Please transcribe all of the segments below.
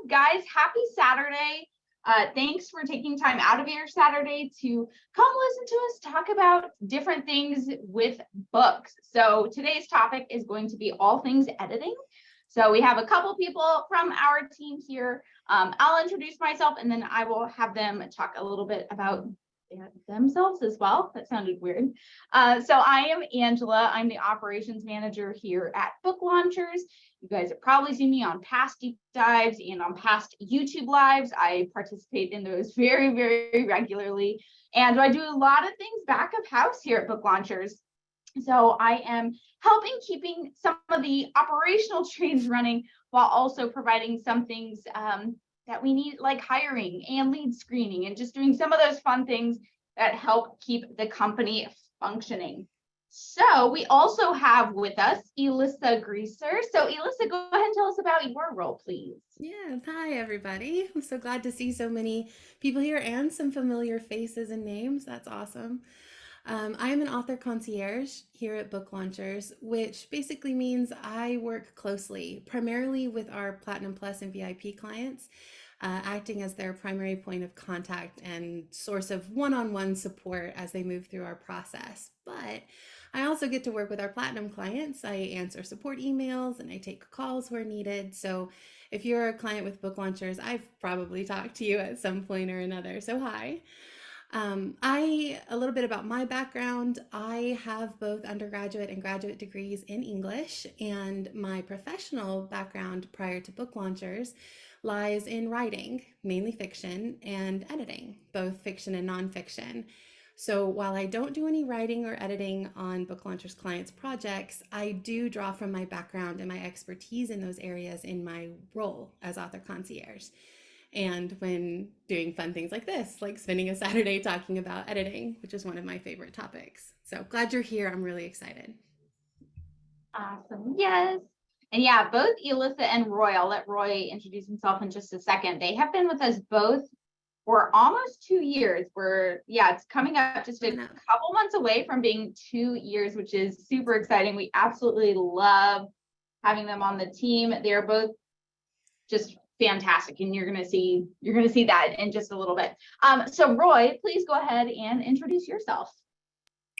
guys? Happy Saturday. Thanks for taking time out of your Saturday to come listen to us talk about different things with books. So today's topic is going to be all things editing. So we have a couple people from our team here. I'll introduce myself and then I will have them talk a little bit about themselves as well. That sounded weird. So I am Angela. I'm the operations manager here at Book Launchers. You guys have probably seen me on past deep dives and on past YouTube lives. I participate in those very, very regularly. And I do a lot of things back of house here at Book Launchers. So I am helping keeping some of the operational trains running while also providing some things that we need, like hiring and lead screening and just doing some of those fun things that help keep the company functioning. So we also have with us Elissa Graeser. So Elissa, go ahead and tell us about your role, please. Yeah, hi everybody. I'm so glad to see so many people here and some familiar faces and names. That's awesome. I am an author concierge here at Book Launchers, which basically means I work closely, primarily with our Platinum Plus and VIP clients, acting as their primary point of contact and source of one-on-one support as they move through our process. But I also get to work with our Platinum clients. I answer support emails and I take calls where needed. So if you're a client with Book Launchers, I've probably talked to you at some point or another. So hi. A little bit about my background. I have both undergraduate and graduate degrees in English, and my professional background prior to Book Launchers lies in writing, mainly fiction, and editing, both fiction and nonfiction. So while I don't do any writing or editing on Book Launchers clients' projects, I do draw from my background and my expertise in those areas in my role as author concierge. And when doing fun things like this, like spending a Saturday talking about editing, which is one of my favorite topics. So glad you're here. I'm really excited. Awesome. Yes. And yeah, both Elissa and Roy, I'll let Roy introduce himself in just a second. They have been with us both for almost 2 years. It's coming up just a couple months away from being 2 years, which is super exciting. We absolutely love having them on the team. They're both just fantastic, and you're gonna see that in just a little bit. So Roy, please go ahead and introduce yourself.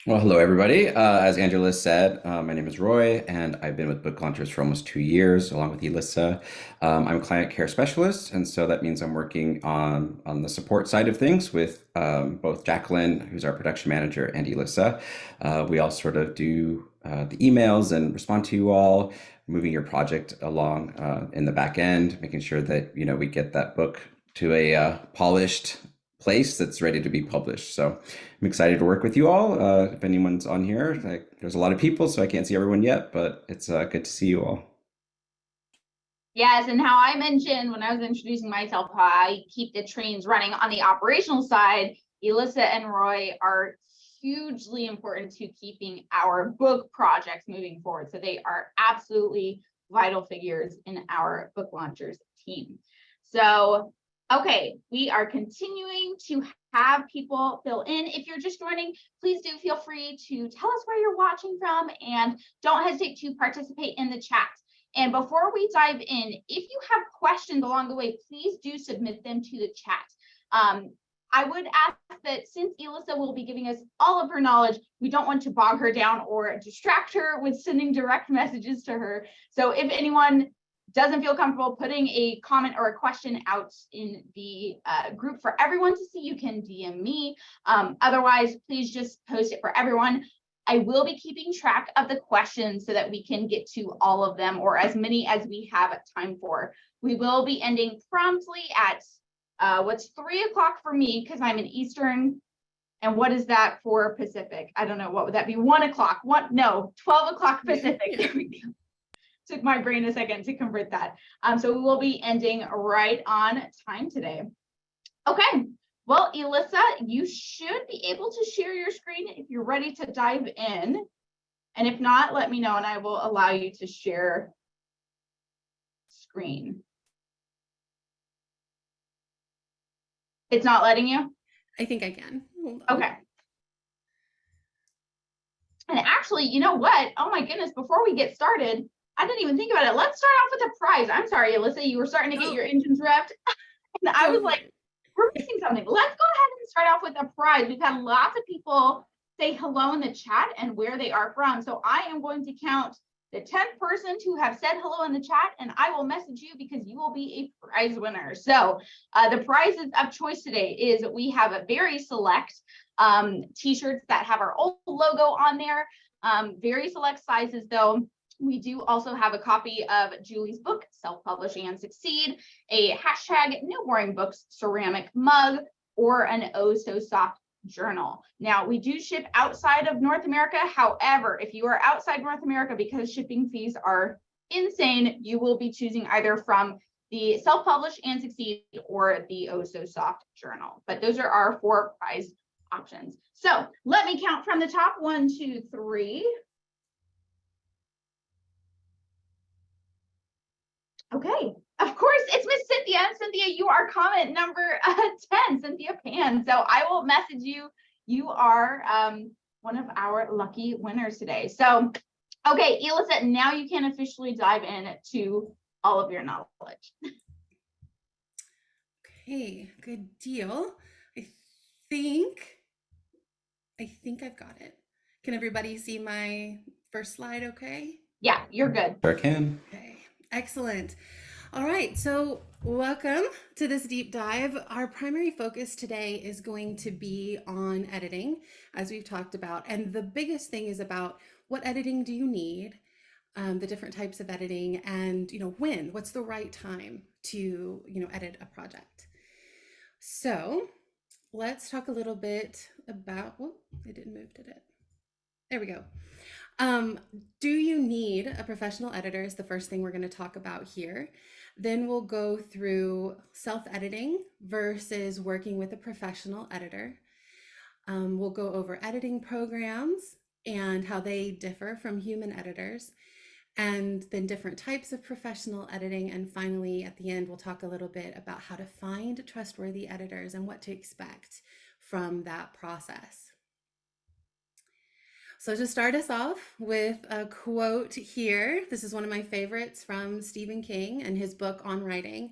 Well, hello, everybody. As Angela said, my name is Roy, and I've been with Book Launchers for almost 2 years, along with Elissa. I'm a client care specialist, and so that means I'm working on the support side of things with both Jacqueline, who's our production manager, and Elissa. We all sort of do the emails and respond to you all, moving your project along in the back end, making sure that we get that book to a polished place that's ready to be published. So I'm excited to work with you all. If anyone's on here, there's a lot of people, so I can't see everyone yet, but it's good to see you all. Yes, and how I mentioned when I was introducing myself, I keep the trains running on the operational side. Elissa and Roy are hugely important to keeping our book projects moving forward. So they are absolutely vital figures in our Book Launchers team. So, okay, we are continuing to have people fill in. If you're just joining, please do feel free to tell us where you're watching from and don't hesitate to participate in the chat. And before we dive in, if you have questions along the way, please do submit them to the chat. I would ask that since Elissa will be giving us all of her knowledge, we don't want to bog her down or distract her with sending direct messages to her. So if anyone doesn't feel comfortable putting a comment or a question out in the group for everyone to see, you can DM me. Otherwise, please just post it for everyone. I will be keeping track of the questions so that we can get to all of them, or as many as we have time for. We will be ending promptly at what's 3 o'clock for me because I'm in Eastern. And what is that for Pacific? I don't know. What would that be? 1 o'clock. 12 o'clock Pacific. Yeah. There we go. Took my brain a second to convert that. So we will be ending right on time today. Okay. Well, Elissa, you should be able to share your screen if you're ready to dive in. And if not, let me know and I will allow you to share screen. It's not letting you? I think I can. Okay. And actually, you know what? Oh my goodness, before we get started, I didn't even think about it. Let's start off with a prize. I'm sorry, Elissa, you were starting to get your engines revved. And I was like, we're missing something. Let's go ahead and start off with a prize. We've had lots of people say hello in the chat and where they are from. So I am going to count the 10th person to have said hello in the chat, and I will message you because you will be a prize winner. So the prizes of choice today is we have a very select t-shirts that have our old logo on there, very select sizes though. We do also have a copy of Julie's book, Self-Publish and Succeed, a hashtag No Boring Books ceramic mug, or an Oh So Soft journal. Now, we do ship outside of North America. However, if you are outside North America, because shipping fees are insane, you will be choosing either from the Self-Publish and Succeed or the Oh So Soft journal. But those are our 4 prize options. So let me count from the top. 1, 2, 3. Okay, of course, it's Miss Cynthia. Cynthia, you are comment number 10, Cynthia Pan. So I will message you. You are one of our lucky winners today. So, okay, Elissa, now you can officially dive into all of your knowledge. Okay, good deal. I think I've got it. Can everybody see my first slide okay? Yeah, you're good. Sure can. Okay, excellent. All right, so welcome to this deep dive. Our primary focus today is going to be on editing, as we've talked about. And the biggest thing is about what editing do you need, the different types of editing, and what's the right time to edit a project. So let's talk a little bit about, it didn't move, did it? There we go. Do you need a professional editor is the first thing we're going to talk about here. Then we'll go through self-editing versus working with a professional editor. We'll go over editing programs and how they differ from human editors, and then different types of professional editing. And finally, at the end, we'll talk a little bit about how to find trustworthy editors and what to expect from that process. So to start us off with a quote here, this is one of my favorites from Stephen King and his book on writing,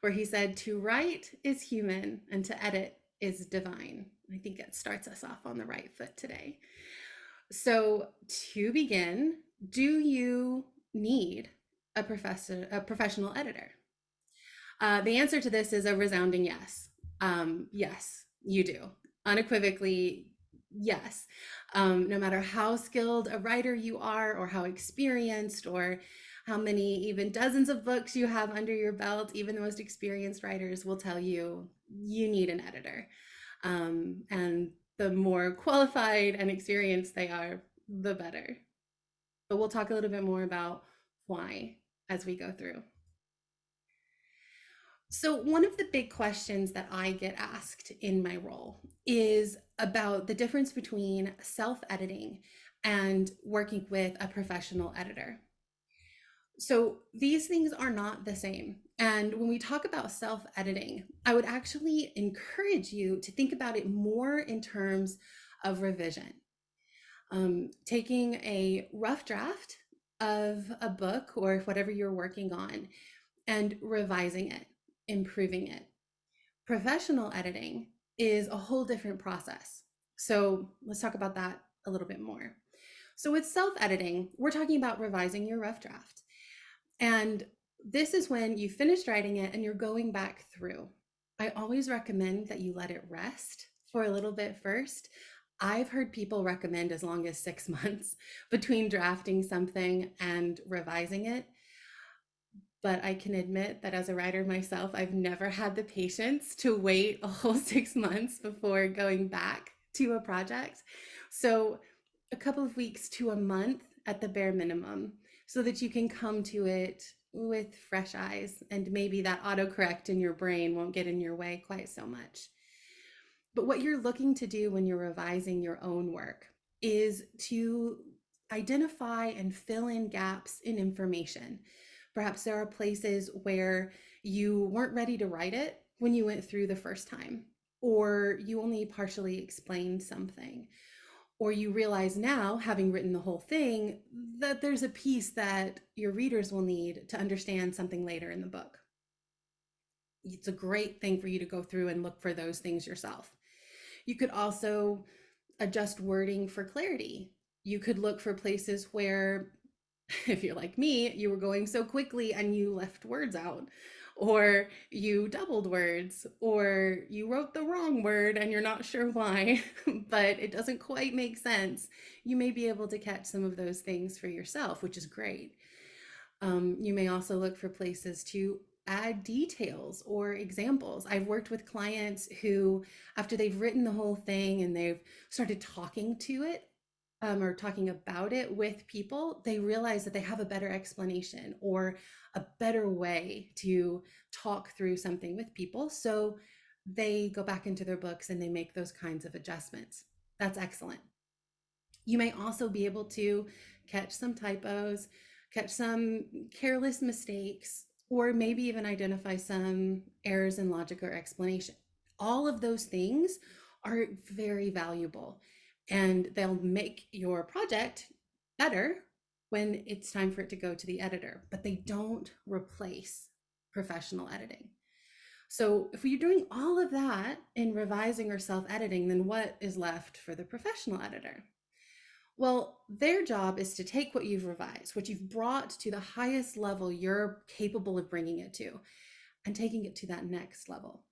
where he said, "To write is human and to edit is divine." I think it starts us off on the right foot today. So to begin, do you need a professional editor? The answer to this is a resounding yes. Yes, you do. Unequivocally, yes. No matter how skilled a writer you are, or how experienced, or how many even dozens of books you have under your belt, even the most experienced writers will tell you you need an editor. And the more qualified and experienced they are, the better. But we'll talk a little bit more about why as we go through. So one of the big questions that I get asked in my role is about the difference between self-editing and working with a professional editor. So these things are not the same. And when we talk about self-editing, I would actually encourage you to think about it more in terms of revision. Taking a rough draft of a book or whatever you're working on and revising it, improving it. Professional editing is a whole different process. So let's talk about that a little bit more. So with self-editing, we're talking about revising your rough draft. And this is when you finished writing it and you're going back through. I always recommend that you let it rest for a little bit first. I've heard people recommend as long as 6 months between drafting something and revising it. But I can admit that as a writer myself, I've never had the patience to wait a whole 6 months before going back to a project. So a couple of weeks to a month at the bare minimum, so that you can come to it with fresh eyes, and maybe that autocorrect in your brain won't get in your way quite so much. But what you're looking to do when you're revising your own work is to identify and fill in gaps in information. Perhaps there are places where you weren't ready to write it when you went through the first time, or you only partially explained something, Or you realize now, having written the whole thing, that there's a piece that your readers will need to understand something later in the book. It's a great thing for you to go through and look for those things yourself. You could also adjust wording for clarity. You could look for places where, if you're like me, you were going so quickly and you left words out, or you doubled words, or you wrote the wrong word and you're not sure why, but it doesn't quite make sense. You may be able to catch some of those things for yourself, which is great. You may also look for places to add details or examples. I've worked with clients who, after they've written the whole thing and they've started talking to it, or talking about it with people, they realize that they have a better explanation or a better way to talk through something with people. So they go back into their books and they make those kinds of adjustments. That's excellent. You may also be able to catch some typos, catch some careless mistakes, or maybe even identify some errors in logic or explanation. All of those things are very valuable, and they'll make your project better when it's time for it to go to the editor, but they don't replace professional editing. So if you're doing all of that in revising or self-editing, then what is left for the professional editor? Well, their job is to take what you've revised, what you've brought to the highest level you're capable of bringing it to, and taking it to that next level.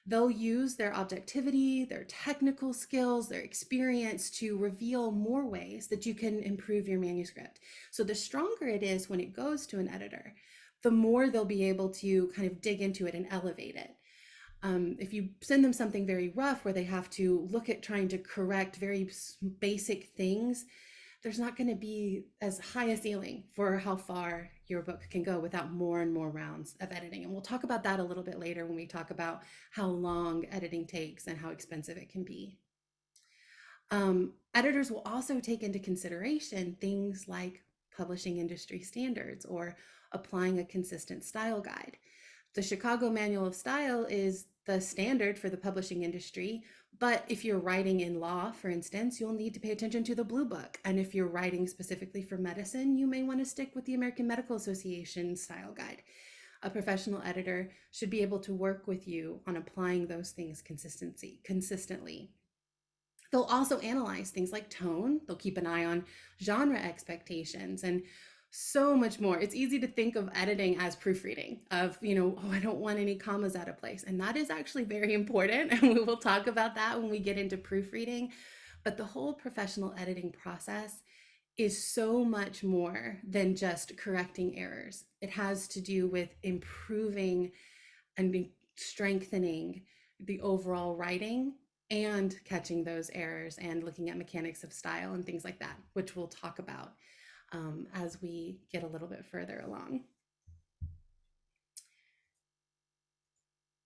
They'll use their objectivity, their technical skills, their experience to reveal more ways that you can improve your manuscript. So the stronger it is when it goes to an editor, the more they'll be able to kind of dig into it and elevate it. If you send them something very rough where they have to look at trying to correct very basic things, there's not going to be as high a ceiling for how far your book can go without more and more rounds of editing. And we'll talk about that a little bit later when we talk about how long editing takes and how expensive it can be. Editors will also take into consideration things like publishing industry standards or applying a consistent style guide. The Chicago Manual of Style is the standard for the publishing industry, but if you're writing in law, for instance, you'll need to pay attention to the Blue Book. And if you're writing specifically for medicine, you may want to stick with the American Medical Association style guide. A professional editor should be able to work with you on applying those things consistently. They'll also analyze things like tone. They'll keep an eye on genre expectations and so much more. It's easy to think of editing as proofreading of, oh, I don't want any commas out of place. And that is actually very important. And we will talk about that when we get into proofreading. But the whole professional editing process is so much more than just correcting errors. It has to do with improving and strengthening the overall writing and catching those errors and looking at mechanics of style and things like that, which we'll talk about as we get a little bit further along.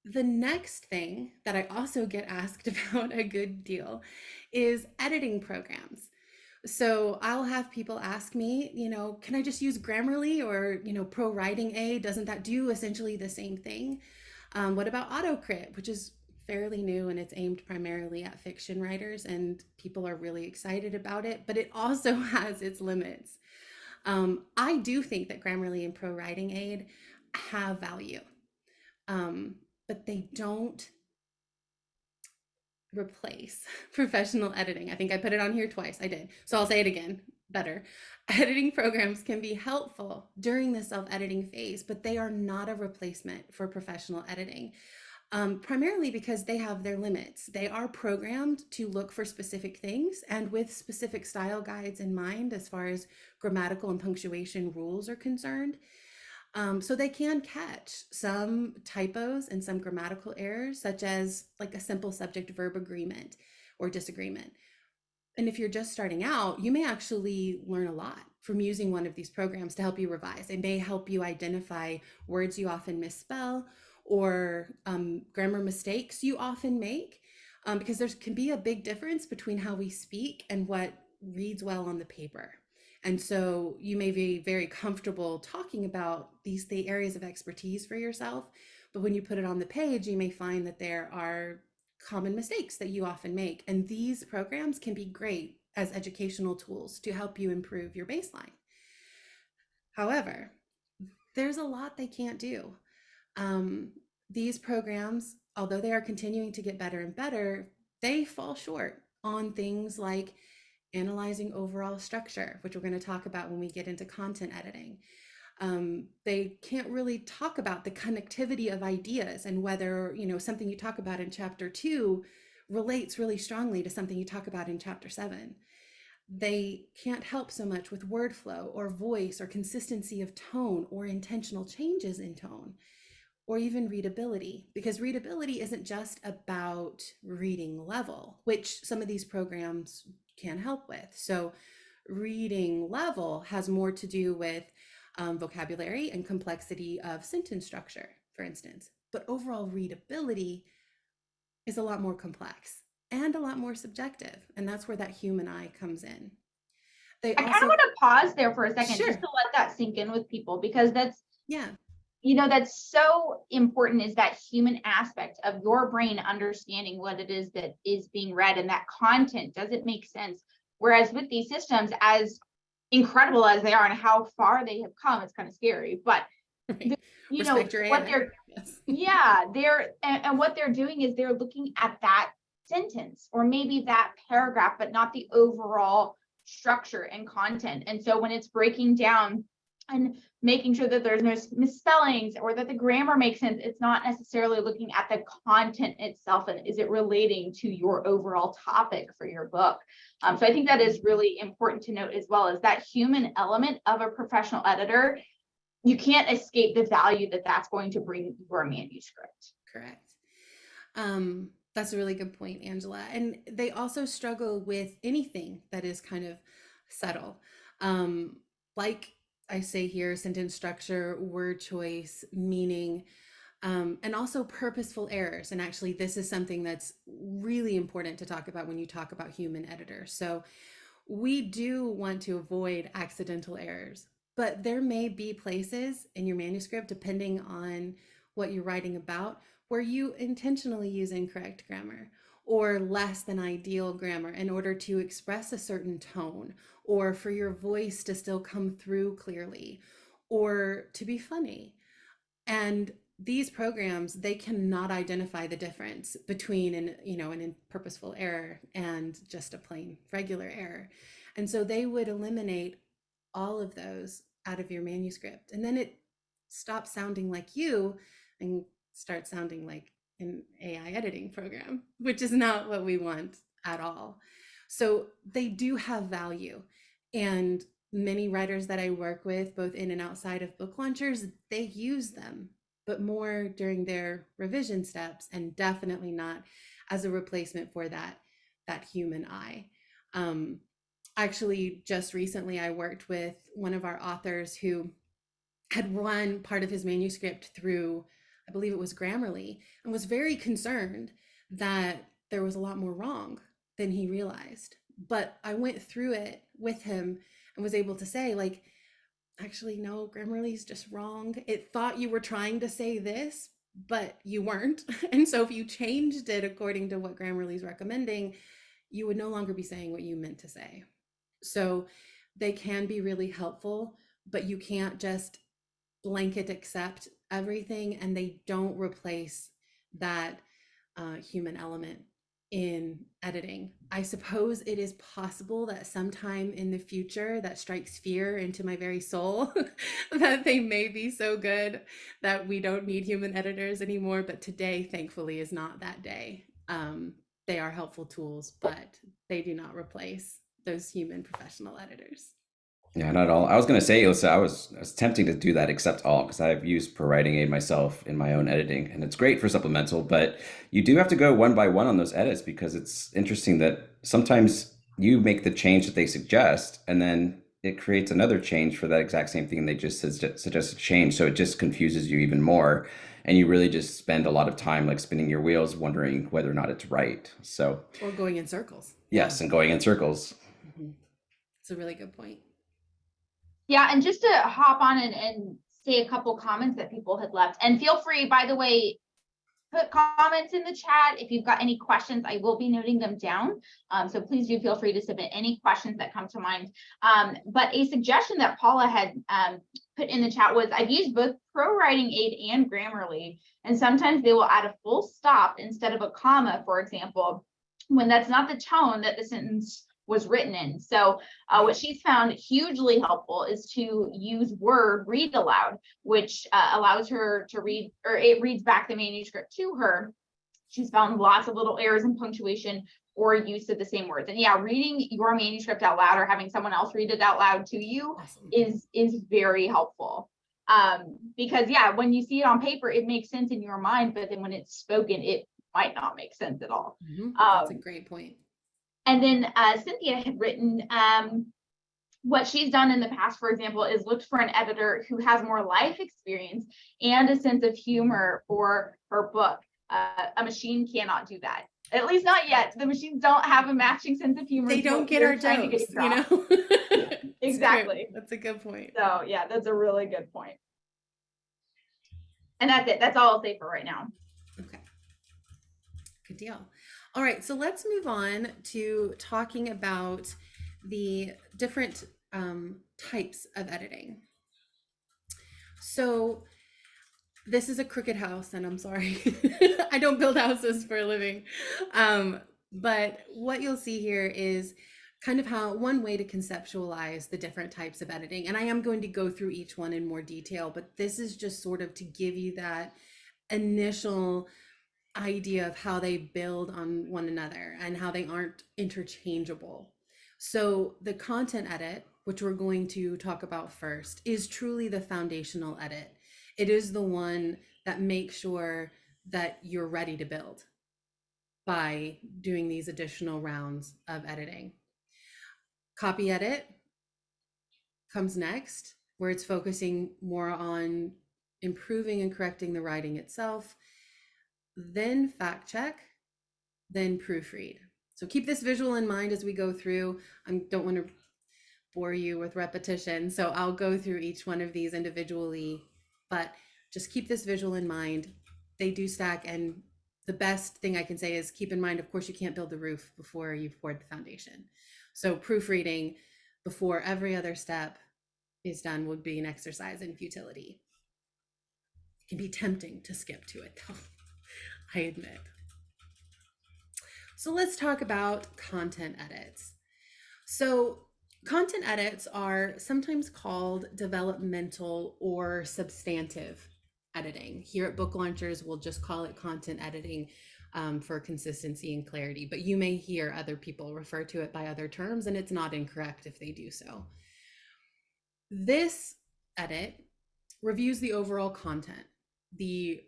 The next thing that I also get asked about a good deal is editing programs. So I'll have people ask me, can I just use Grammarly or, Pro Writing Aid? Doesn't that do essentially the same thing? What about AutoCrit, which is fairly new and it's aimed primarily at fiction writers, and people are really excited about it, but it also has its limits. I do think that Grammarly and Pro Writing Aid have value, but they don't replace professional editing. I think I put it on here twice. I did. So I'll say it again better. Editing programs can be helpful during the self-editing phase, but they are not a replacement for professional editing. Primarily because they have their limits. They are programmed to look for specific things and with specific style guides in mind as far as grammatical and punctuation rules are concerned. So they can catch some typos and some grammatical errors, such as like a simple subject-verb agreement or disagreement. And if you're just starting out, you may actually learn a lot from using one of these programs to help you revise. It may help you identify words you often misspell or grammar mistakes you often make, because there can be a big difference between how we speak and what reads well on the paper. And so you may be very comfortable talking about the areas of expertise for yourself, but when you put it on the page, you may find that there are common mistakes that you often make. And these programs can be great as educational tools to help you improve your baseline. However, there's a lot they can't do. These programs, although they are continuing to get better and better, they fall short on things like analyzing overall structure, which we're going to talk about when we get into content editing. They can't really talk about the connectivity of ideas and whether, something you talk about in chapter 2 relates really strongly to something you talk about in chapter 7. They can't help so much with word flow or voice or consistency of tone or intentional changes in tone, or even readability, because readability isn't just about reading level, which some of these programs can help with. So reading level has more to do with vocabulary and complexity of sentence structure, for instance. But overall readability is a lot more complex and a lot more subjective. And that's where that human eye comes in. I kind of want to pause there for a second, Sure. just to let that sink in with people, because that's, Yeah. That's so important, is that human aspect of your brain understanding what it is that is being read, and that content, does it make sense? Whereas with these systems, as incredible as they are and how far they have come, it's kind of scary, but Right. what they're, yes. and what they're doing is they're looking at that sentence or maybe that paragraph, but not the overall structure and content. And so when it's breaking down and making sure that there's no misspellings or that the grammar makes sense, it's not necessarily looking at the content itself and is it relating to your overall topic for your book. So I think that is really important to note as well, is that human element of a professional editor. You can't escape the value that that's going to bring your manuscript. Correct. That's a really good point, Angela. And they also struggle with anything that is kind of subtle. Like I say here, sentence structure, word choice, meaning, and also purposeful errors. And actually, this is something that's really important to talk about when you talk about human editors. So we do want to avoid accidental errors, but there may be places in your manuscript, depending on what you're writing about, where you intentionally use incorrect grammar or less than ideal grammar in order to express a certain tone, or for your voice to still come through clearly, or to be funny. And these programs, they cannot identify the difference between an purposeful error and just a plain regular error. And so they would eliminate all of those out of your manuscript. And then it stops sounding like you and starts sounding like an AI editing program, which is not what we want at all. So they do have value. And many writers that I work with, both in and outside of book launchers, they use them, but more during their revision steps, and definitely not as a replacement for that human eye. Actually, just recently, I worked with one of our authors who had run part of his manuscript through, I believe it was Grammarly, and was very concerned that there was a lot more wrong than he realized. But I went through it with him and was able to say, like, actually, no, Grammarly's just wrong. It thought you were trying to say this, but you weren't. And so if you changed it according to what Grammarly's recommending, you would no longer be saying what you meant to say. So they can be really helpful, but you can't just blanket accept everything, and they don't replace that human element in editing. I suppose it is possible that sometime in the future that strikes fear into my very soul that they may be so good that we don't need human editors anymore. But today, thankfully, is not that day. They are helpful tools, but they do not replace those human professional editors. Yeah, not at all. I was going to say, Elissa, I was tempting to do that except all, because I've used Per Writing Aid myself in my own editing, and it's great for supplemental, but you do have to go one by one on those edits, because it's interesting that sometimes you make the change that they suggest, and then it creates another change for that exact same thing, and they just suggest a change. So it just confuses you even more. And you really just spend a lot of time like spinning your wheels, wondering whether or not it's right. So, or going in circles. yes, and going in circles. Mm-hmm. It's a really good point. Yeah, and just to hop on and say a couple comments that people had left, and feel free, by the way, put comments in the chat. If you've got any questions, I will be noting them down. So please do feel free to submit any questions that come to mind. But a suggestion that Paula had put in the chat was, I've used both Pro Writing Aid and Grammarly, and sometimes they will add a full stop instead of a comma, for example, when that's not the tone that the sentence was written in. So what she's found hugely helpful is to use Word read aloud, which allows her to read, or it reads back the manuscript to her. She's found lots of little errors in punctuation or use of the same words. And yeah, reading your manuscript out loud or having someone else read it out loud to you is very helpful. Because yeah, when you see it on paper, it makes sense in your mind, but then when it's spoken, it might not make sense at all. That's a great point. And then Cynthia had written, what she's done in the past, for example, is looked for an editor who has more life experience and a sense of humor for her book. A machine cannot do that. At least not yet. The machines don't have a matching sense of humor. They don't get our jokes, you know? Exactly. That's a good point. So yeah, that's a really good point. And that's it. That's all I'll say for right now. Okay. Good deal. All right, so let's move on to talking about the different types of editing. So this is a crooked house, and I'm sorry, I don't build houses for a living. But what you'll see here is kind of how one way to conceptualize the different types of editing. And I am going to go through each one in more detail, but this is just sort of to give you that initial idea of how they build on one another and how they aren't interchangeable. So the content edit, which we're going to talk about first, is truly the foundational edit. It is the one that makes sure that you're ready to build by doing these additional rounds of editing. Copy edit comes next, where it's focusing more on improving and correcting the writing itself. Then fact check, then proofread. So keep this visual in mind as we go through. I don't want to bore you with repetition, so I'll go through each one of these individually, but just keep this visual in mind. They do stack, and the best thing I can say is keep in mind, of course, you can't build the roof before you've poured the foundation. So proofreading before every other step is done would be an exercise in futility. It can be tempting to skip to it though, I admit. So let's talk about content edits. So content edits are sometimes called developmental or substantive editing. Here at Book Launchers, we'll just call it content editing for consistency and clarity, but you may hear other people refer to it by other terms, and it's not incorrect if they do so. This edit reviews the overall content, the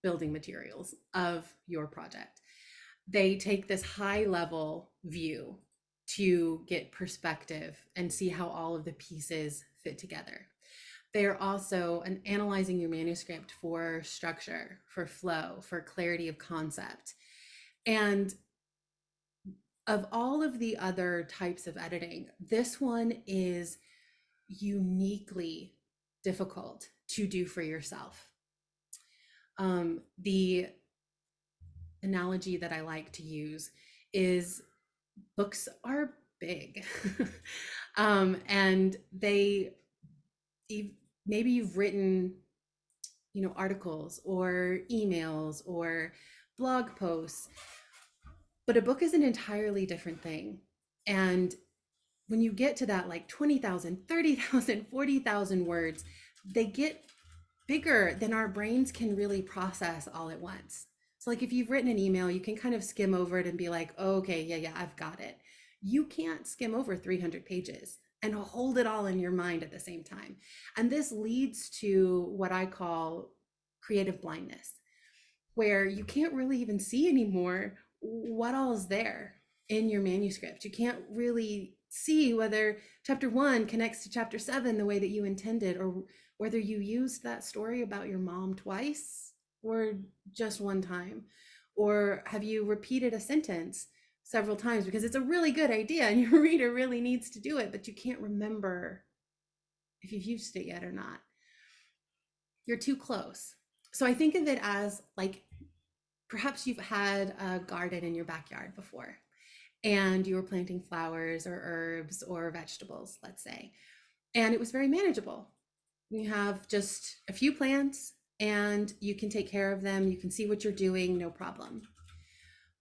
building materials of your project. They take this high level view to get perspective and see how all of the pieces fit together. They are also analyzing your manuscript for structure, for flow, for clarity of concept. And of all of the other types of editing, this one is uniquely difficult to do for yourself. The analogy that I like to use is books are big and maybe you've written, articles or emails or blog posts, but a book is an entirely different thing. And when you get to that, like 20,000, 30,000, 40,000 words, they get bigger than our brains can really process all at once. So like if you've written an email, you can kind of skim over it and be like, oh, okay, yeah, I've got it. You can't skim over 300 pages and hold it all in your mind at the same time. And this leads to what I call creative blindness, where you can't really even see anymore what all is there in your manuscript. You can't really see whether chapter 1 connects to chapter 7 the way that you intended, or whether you used that story about your mom twice or just one time, or have you repeated a sentence several times because it's a really good idea and your reader really needs to do it, but you can't remember if you've used it yet or not. You're too close. So I think of it as like perhaps you've had a garden in your backyard before and you were planting flowers or herbs or vegetables, let's say, and it was very manageable. You have just a few plants and you can take care of them. You can see what you're doing, no problem.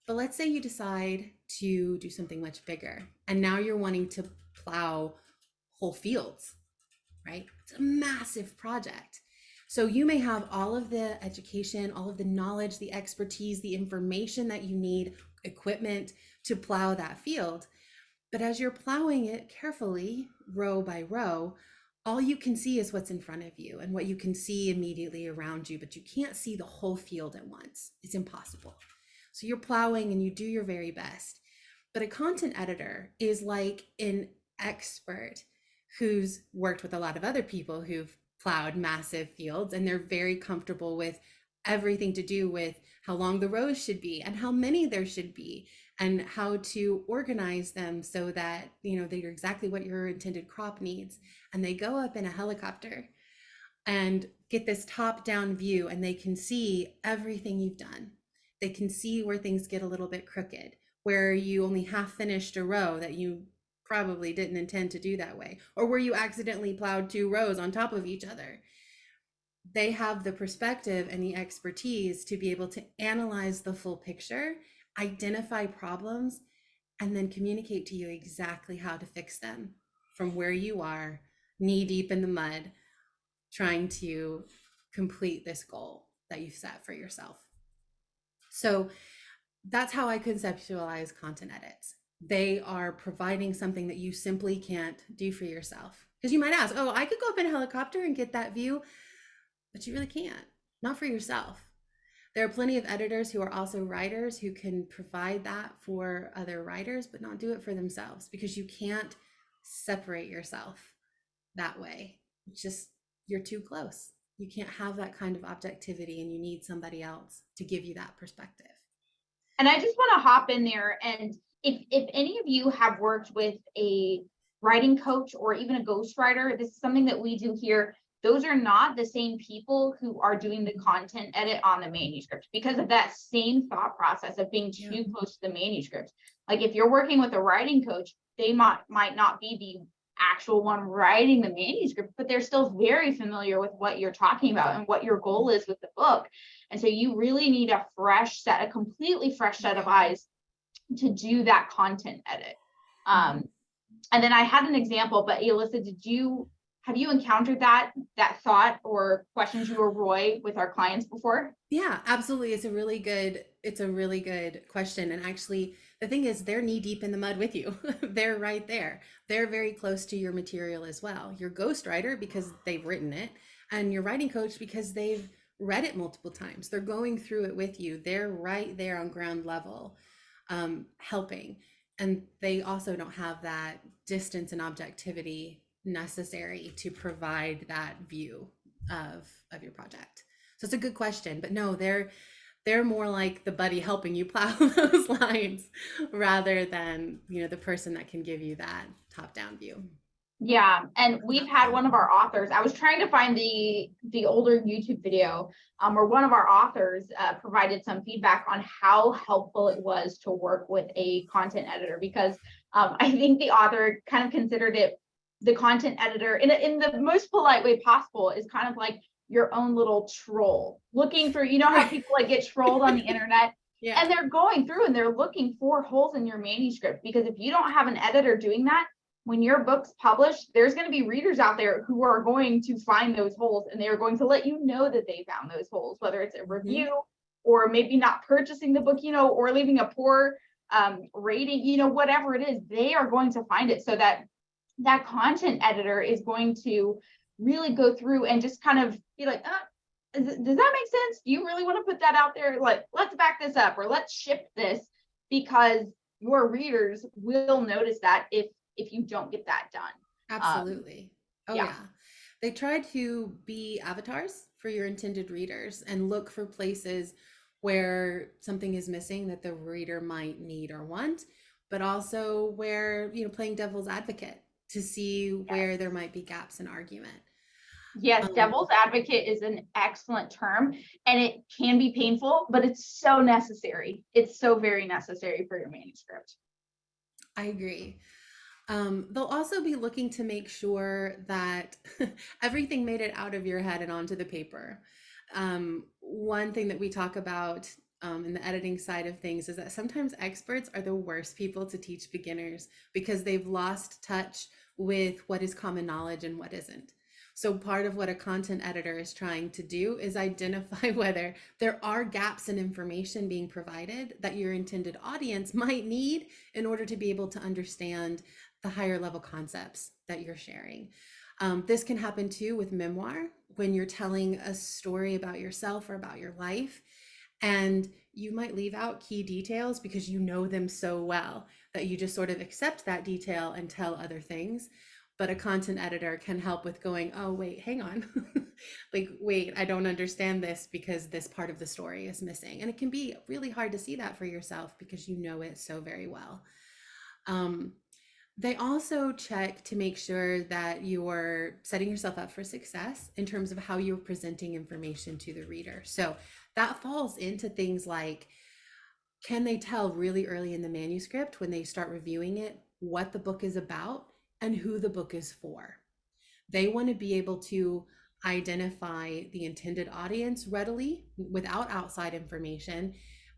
But let's say you decide to do something much bigger and now you're wanting to plow whole fields, right? It's a massive project. So you may have all of the education, all of the knowledge, the expertise, the information that you need, equipment to plow that field. But as you're plowing it carefully, row by row, all you can see is what's in front of you and what you can see immediately around you, but you can't see the whole field at once. It's impossible. So you're plowing and you do your very best. But a content editor is like an expert who's worked with a lot of other people who've plowed massive fields, and they're very comfortable with everything to do with how long the rows should be and how many there should be and how to organize them so that, you know, they're exactly what your intended crop needs. And they go up in a helicopter and get this top-down view, and they can see everything you've done. They can see where things get a little bit crooked, where you only half finished a row that you probably didn't intend to do that way, or where you accidentally plowed two rows on top of each other. They have the perspective and the expertise to be able to analyze the full picture, identify problems, and then communicate to you exactly how to fix them from where you are, knee deep in the mud, trying to complete this goal that you've set for yourself. So that's how I conceptualize content edits. They are providing something that you simply can't do for yourself. Because you might ask, oh, I could go up in a helicopter and get that view, but you really can't, not for yourself. There are plenty of editors who are also writers who can provide that for other writers, but not do it for themselves, because you can't separate yourself that way. It's just, you're too close. You can't have that kind of objectivity, and you need somebody else to give you that perspective. And I just want to hop in there, and if any of you have worked with a writing coach or even a ghostwriter, this is something that we do here. Those are not the same people who are doing the content edit on the manuscript, because of that same thought process of being too close to the manuscript. Like if you're working with a writing coach, they might not be the actual one writing the manuscript, but they're still very familiar with what you're talking about and what your goal is with the book. And so you really need a completely fresh set of eyes to do that content edit. And then I had an example, but Elissa, have you encountered that thought or questions, you or Roy, with our clients before? Yeah, absolutely. It's a really good question. And actually, the thing is, they're knee deep in the mud with you. They're right there. They're very close to your material as well. Your ghostwriter, because they've written it, and your writing coach, because they've read it multiple times. They're going through it with you. They're right there on ground level, helping. And they also don't have that distance and objectivity necessary to provide that view of your project. So it's a good question, but no, they're more like the buddy helping you plow those lines rather than, you know, the person that can give you that top-down view. Yeah, and we've had one of our authors. I was trying to find the older YouTube video where one of our authors provided some feedback on how helpful it was to work with a content editor, because I think the author kind of considered it, the content editor, in the most polite way possible, is kind of like your own little troll looking for, you know how people like get trolled on the internet. Yeah. And they're going through and they're looking for holes in your manuscript, because if you don't have an editor doing that, when your book's published, there's going to be readers out there who are going to find those holes, and they are going to let you know that they found those holes, whether it's a review or maybe not purchasing the book, you know, or leaving a poor rating, you know, whatever it is, they are going to find it. So that content editor is going to really go through and just kind of be like, does that make sense? Do you really want to put that out there? Like, let's back this up, or let's ship this, because your readers will notice that if you don't get that done. Absolutely. Yeah. They try to be avatars for your intended readers and look for places where something is missing that the reader might need or want, but also where, you know, playing devil's advocate to see where there might be gaps in argument. Yes, devil's advocate is an excellent term, and it can be painful, but it's so necessary. It's so very necessary for your manuscript. I agree. They'll also be looking to make sure that everything made it out of your head and onto the paper. One thing that we talk about in the editing side of things is that sometimes experts are the worst people to teach beginners because they've lost touch with what is common knowledge and what isn't. So part of what a content editor is trying to do is identify whether there are gaps in information being provided that your intended audience might need in order to be able to understand the higher level concepts that you're sharing. This can happen too with memoir when you're telling a story about yourself or about your life, and you might leave out key details because you know them so well that you just sort of accept that detail and tell other things. But a content editor can help with going, oh, wait, hang on. Like, wait, I don't understand this because this part of the story is missing. And it can be really hard to see that for yourself because you know it so very well. They also check to make sure that you're setting yourself up for success in terms of how you're presenting information to the reader. So that falls into things like, can they tell really early in the manuscript when they start reviewing it what the book is about and who the book is for? They want to be able to identify the intended audience readily without outside information,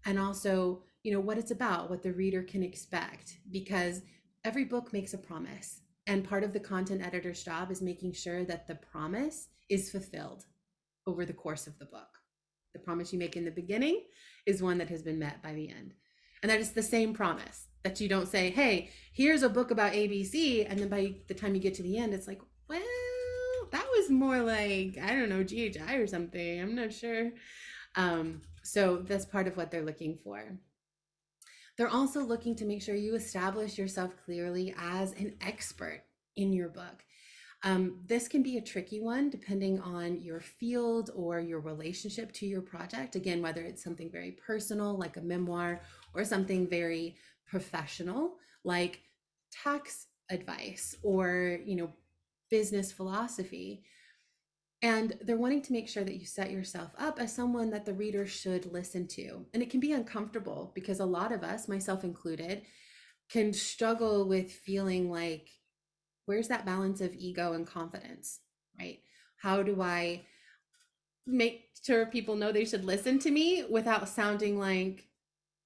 and also, what it's about, what the reader can expect, because every book makes a promise. And part of the content editor's job is making sure that the promise is fulfilled over the course of the book. The promise you make in the beginning is one that has been met by the end. And that is the same promise, that you don't say, hey, here's a book about ABC. And then by the time you get to the end, it's like, well, that was more like, I don't know, GHI or something. I'm not sure. So that's part of what they're looking for. They're also looking to make sure you establish yourself clearly as an expert in your book. This can be a tricky one depending on your field or your relationship to your project. Again, whether it's something very personal like a memoir or something very professional like tax advice or, business philosophy. And they're wanting to make sure that you set yourself up as someone that the reader should listen to. And it can be uncomfortable because a lot of us, myself included, can struggle with feeling like, where's that balance of ego and confidence, right? How do I make sure people know they should listen to me without sounding like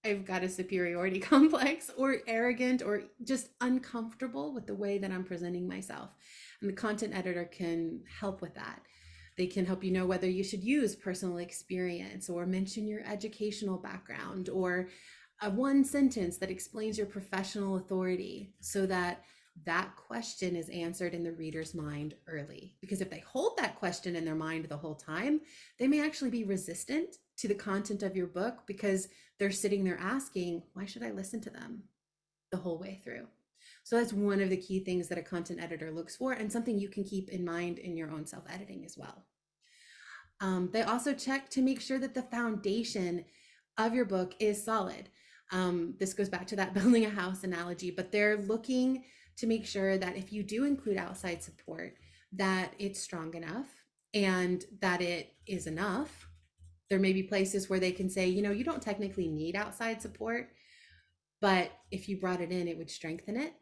I've got a superiority complex or arrogant or just uncomfortable with the way that I'm presenting myself? And the content editor can help with that. They can help you know whether you should use personal experience or mention your educational background or a one sentence that explains your professional authority so that that question is answered in the reader's mind early. Because if they hold that question in their mind the whole time, they may actually be resistant to the content of your book because they're sitting there asking, why should I listen to them the whole way through? So that's one of the key things that a content editor looks for, and something you can keep in mind in your own self-editing as well. They also check to make sure that the foundation of your book is solid. This goes back to that building a house analogy, but they're looking to make sure that if you do include outside support, that it's strong enough and that it is enough. There may be places where they can say, you don't technically need outside support, but if you brought it in, it would strengthen it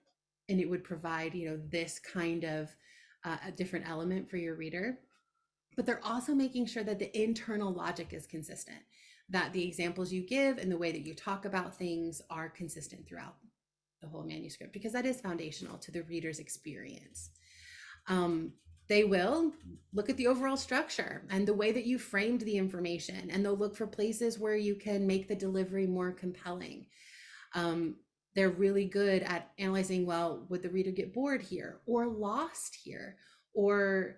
and it would provide, this kind of a different element for your reader. But they're also making sure that the internal logic is consistent, that the examples you give and the way that you talk about things are consistent throughout the whole manuscript, because that is foundational to the reader's experience. They will look at the overall structure and the way that you framed the information, and they'll look for places where you can make the delivery more compelling. They're really good at analyzing, well, would the reader get bored here or lost here? Or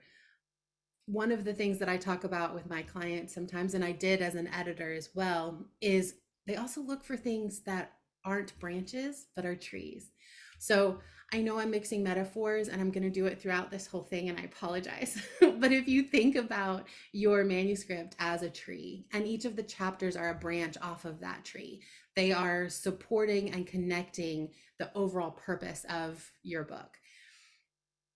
one of the things that I talk about with my clients sometimes, and I did as an editor as well, is they also look for things that aren't branches, but are trees. So I know I'm mixing metaphors and I'm going to do it throughout this whole thing, and I apologize. But if you think about your manuscript as a tree, and each of the chapters are a branch off of that tree, they are supporting and connecting the overall purpose of your book.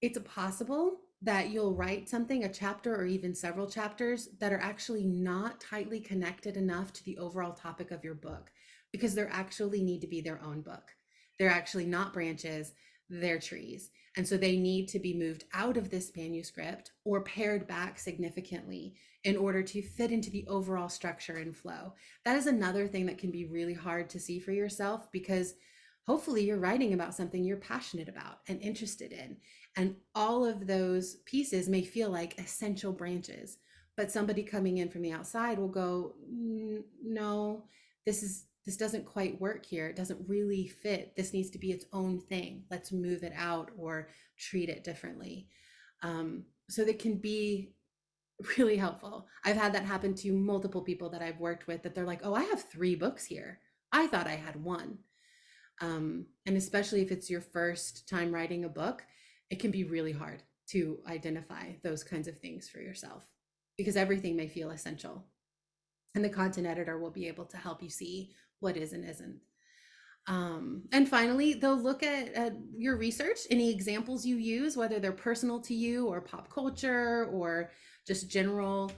It's possible that you'll write something, a chapter or even several chapters that are actually not tightly connected enough to the overall topic of your book, because they actually need to be their own book. They're actually not branches, they're trees. And so they need to be moved out of this manuscript or pared back significantly in order to fit into the overall structure and flow. That is another thing that can be really hard to see for yourself, because hopefully you're writing about something you're passionate about and interested in. And all of those pieces may feel like essential branches, but somebody coming in from the outside will go, no, this doesn't quite work here. It doesn't really fit. This needs to be its own thing. Let's move it out or treat it differently. So that can be really helpful. I've had that happen to multiple people that I've worked with, that they're like, oh, I have 3 books here. I thought I had 1. And especially if it's your first time writing a book, it can be really hard to identify those kinds of things for yourself, because everything may feel essential. And the content editor will be able to help you see what is and isn't. And finally, they'll look at your research, any examples you use, whether they're personal to you or pop culture or just general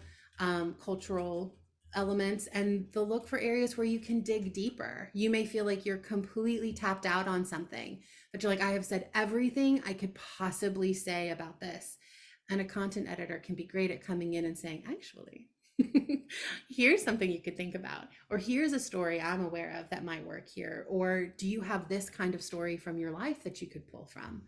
cultural elements, and they'll look for areas where you can dig deeper. You may feel like you're completely tapped out on something, but you're like, I have said everything I could possibly say about this. And a content editor can be great at coming in and saying, actually, here's something you could think about, or here's a story I'm aware of that might work here, or do you have this kind of story from your life that you could pull from?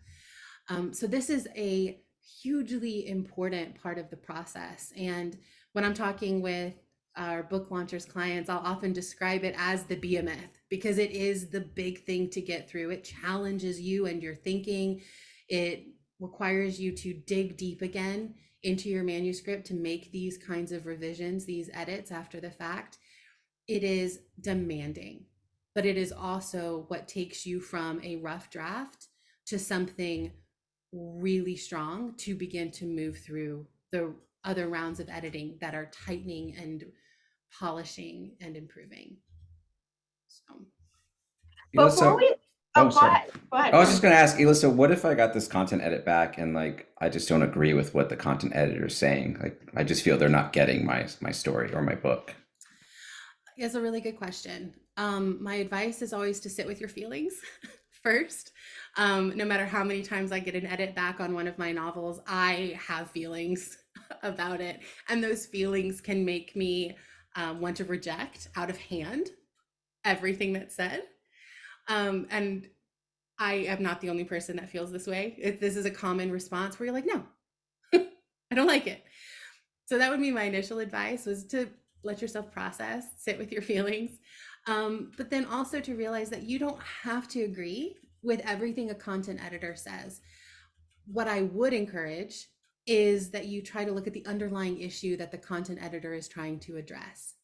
So this is a hugely important part of the process. And when I'm talking with our book launchers clients, I'll often describe it as the behemoth, because it is the big thing to get through. It challenges you and your thinking. It requires you to dig deep again into your manuscript to make these kinds of revisions, these edits after the fact. It is demanding, but it is also what takes you from a rough draft to something really strong to begin to move through the other rounds of editing that are tightening and polishing and improving. So Before Elissa, we, oh, go sorry. ahead, go ahead. I was just going to ask Elissa, what if I got this content edit back and like I just don't agree with what the content editor is saying? Like I just feel they're not getting my story or my book. it's a really good question. My advice is always to sit with your feelings first. No matter how many times I get an edit back on one of my novels, I have feelings about it. And those feelings can make me want to reject out of hand everything that's said. And I am not the only person that feels this way. This is a common response where you're like, no, I don't like it. So that would be my initial advice, was to let yourself process, sit with your feelings. But then also to realize that you don't have to agree with everything a content editor says. What I would encourage is that you try to look at the underlying issue that the content editor is trying to address.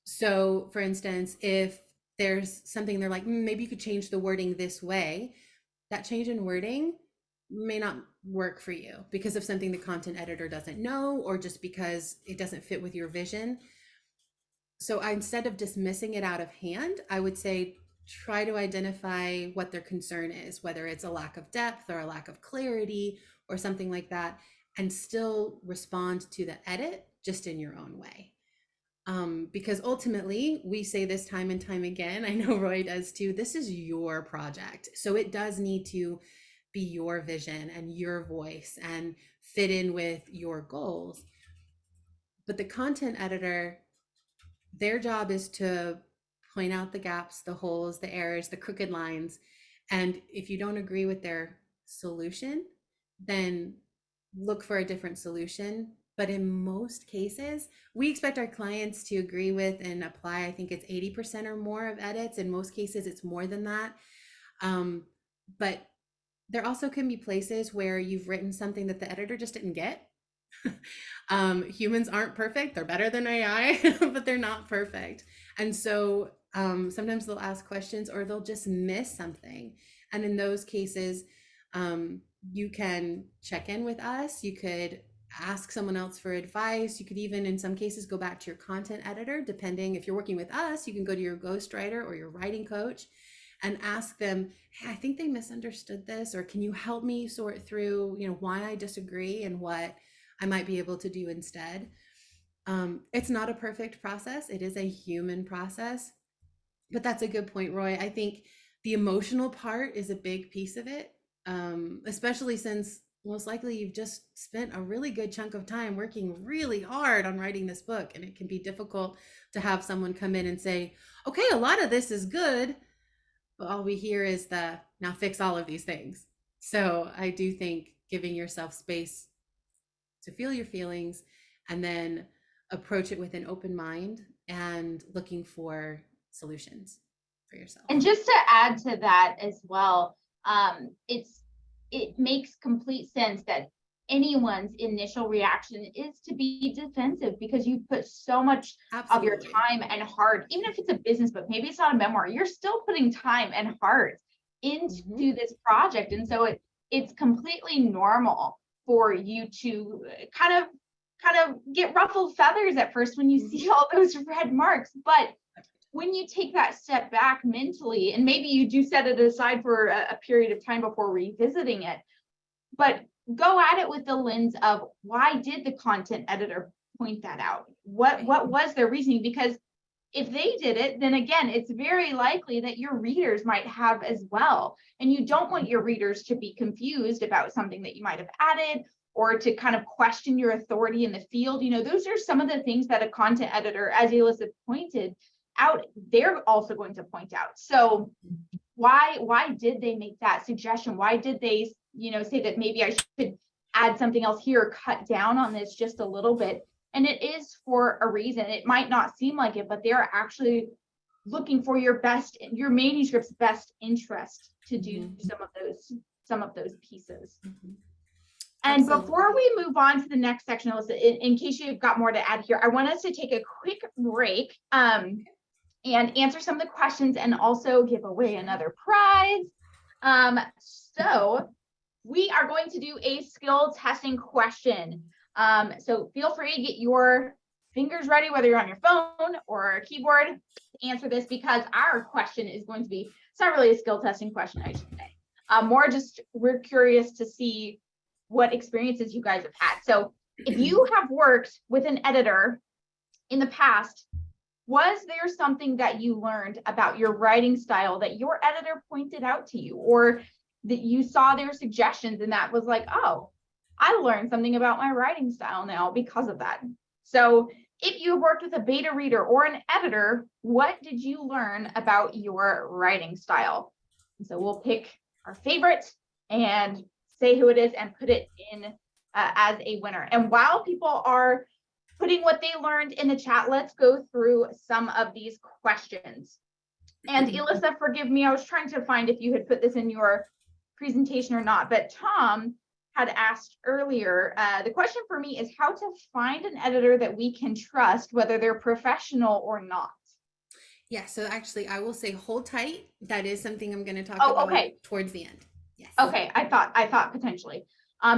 So for instance, if there's something they're like, maybe you could change the wording this way, that change in wording may not work for you because of something the content editor doesn't know, or just because it doesn't fit with your vision. So instead of dismissing it out of hand, I would say try to identify what their concern is, whether it's a lack of depth or a lack of clarity or something like that, and still respond to the edit just in your own way. Because ultimately, we say this time and time again, I know Roy does too, this is your project. So it does need to be your vision and your voice and fit in with your goals. But the content editor, their job is to point out the gaps, the holes, the errors, the crooked lines. And if you don't agree with their solution, then look for a different solution. But in most cases, we expect our clients to agree with and apply, I think it's 80% or more of edits. In most cases, it's more than that. But there also can be places where you've written something that the editor just didn't get. Humans aren't perfect. They're better than AI, but they're not perfect. And so sometimes they'll ask questions or they'll just miss something. And in those cases, you can check in with us. You could ask someone else for advice. You could even, in some cases, go back to your content editor, depending if you're working with us, you can go to your ghostwriter or your writing coach and ask them, hey, I think they misunderstood this, or can you help me sort through, why I disagree and what I might be able to do instead. It's not a perfect process. It is a human process, but that's a good point, Roy. I think the emotional part is a big piece of it, especially since most likely you've just spent a really good chunk of time working really hard on writing this book, and it can be difficult to have someone come in and say, okay, a lot of this is good, but all we hear is the now fix all of these things. So I do think giving yourself space to feel your feelings and then approach it with an open mind and looking for solutions for yourself. And just to add to that as well, it makes complete sense that anyone's initial reaction is to be defensive, because you put so much of your time and heart, even if it's a business book, maybe it's not a memoir, you're still putting time and heart into this project. And so it's completely normal for you to kind of get ruffled feathers at first when you see all those red marks. But when you take that step back mentally, and maybe you do set it aside for a period of time before revisiting it, but go at it with the lens of, why did the content editor point that out? What was their reasoning? Because if they did it, then again, it's very likely that your readers might have as well. And you don't want your readers to be confused about something that you might have added, or to kind of question your authority in the field. Those are some of the things that a content editor, as Elissa pointed out, they're also going to point out. So why did they make that suggestion? Why did they, say that maybe I should add something else here, or cut down on this just a little bit? And it is for a reason. It might not seem like it, but they're actually looking for your manuscript's best interest to do some of those pieces. And Absolutely. before we move on to the next section, Elissa, in case you've got more to add here, I want us to take a quick break and answer some of the questions, and also give away another prize. So we are going to do a skill testing question. So feel free to get your fingers ready, whether you're on your phone or a keyboard, to answer this, because our question is going to be, it's not really a skill testing question, I should say. More just, we're curious to see what experiences you guys have had. So if you have worked with an editor in the past, was there something that you learned about your writing style that your editor pointed out to you, or that you saw their suggestions and that was like, oh, I learned something about my writing style now because of that? So if you worked with a beta reader or an editor, what did you learn about your writing style? And so we'll pick our favorite and say who it is and put it in as a winner. And while people are putting what they learned in the chat, let's go through some of these questions. And Elissa, forgive me, I was trying to find if you had put this in your presentation or not, but Tom had asked earlier, the question for me is how to find an editor that we can trust, whether they're professional or not. Yeah, so actually I will say hold tight. That is something I'm going to talk about towards the end. Yes. Okay, I thought potentially.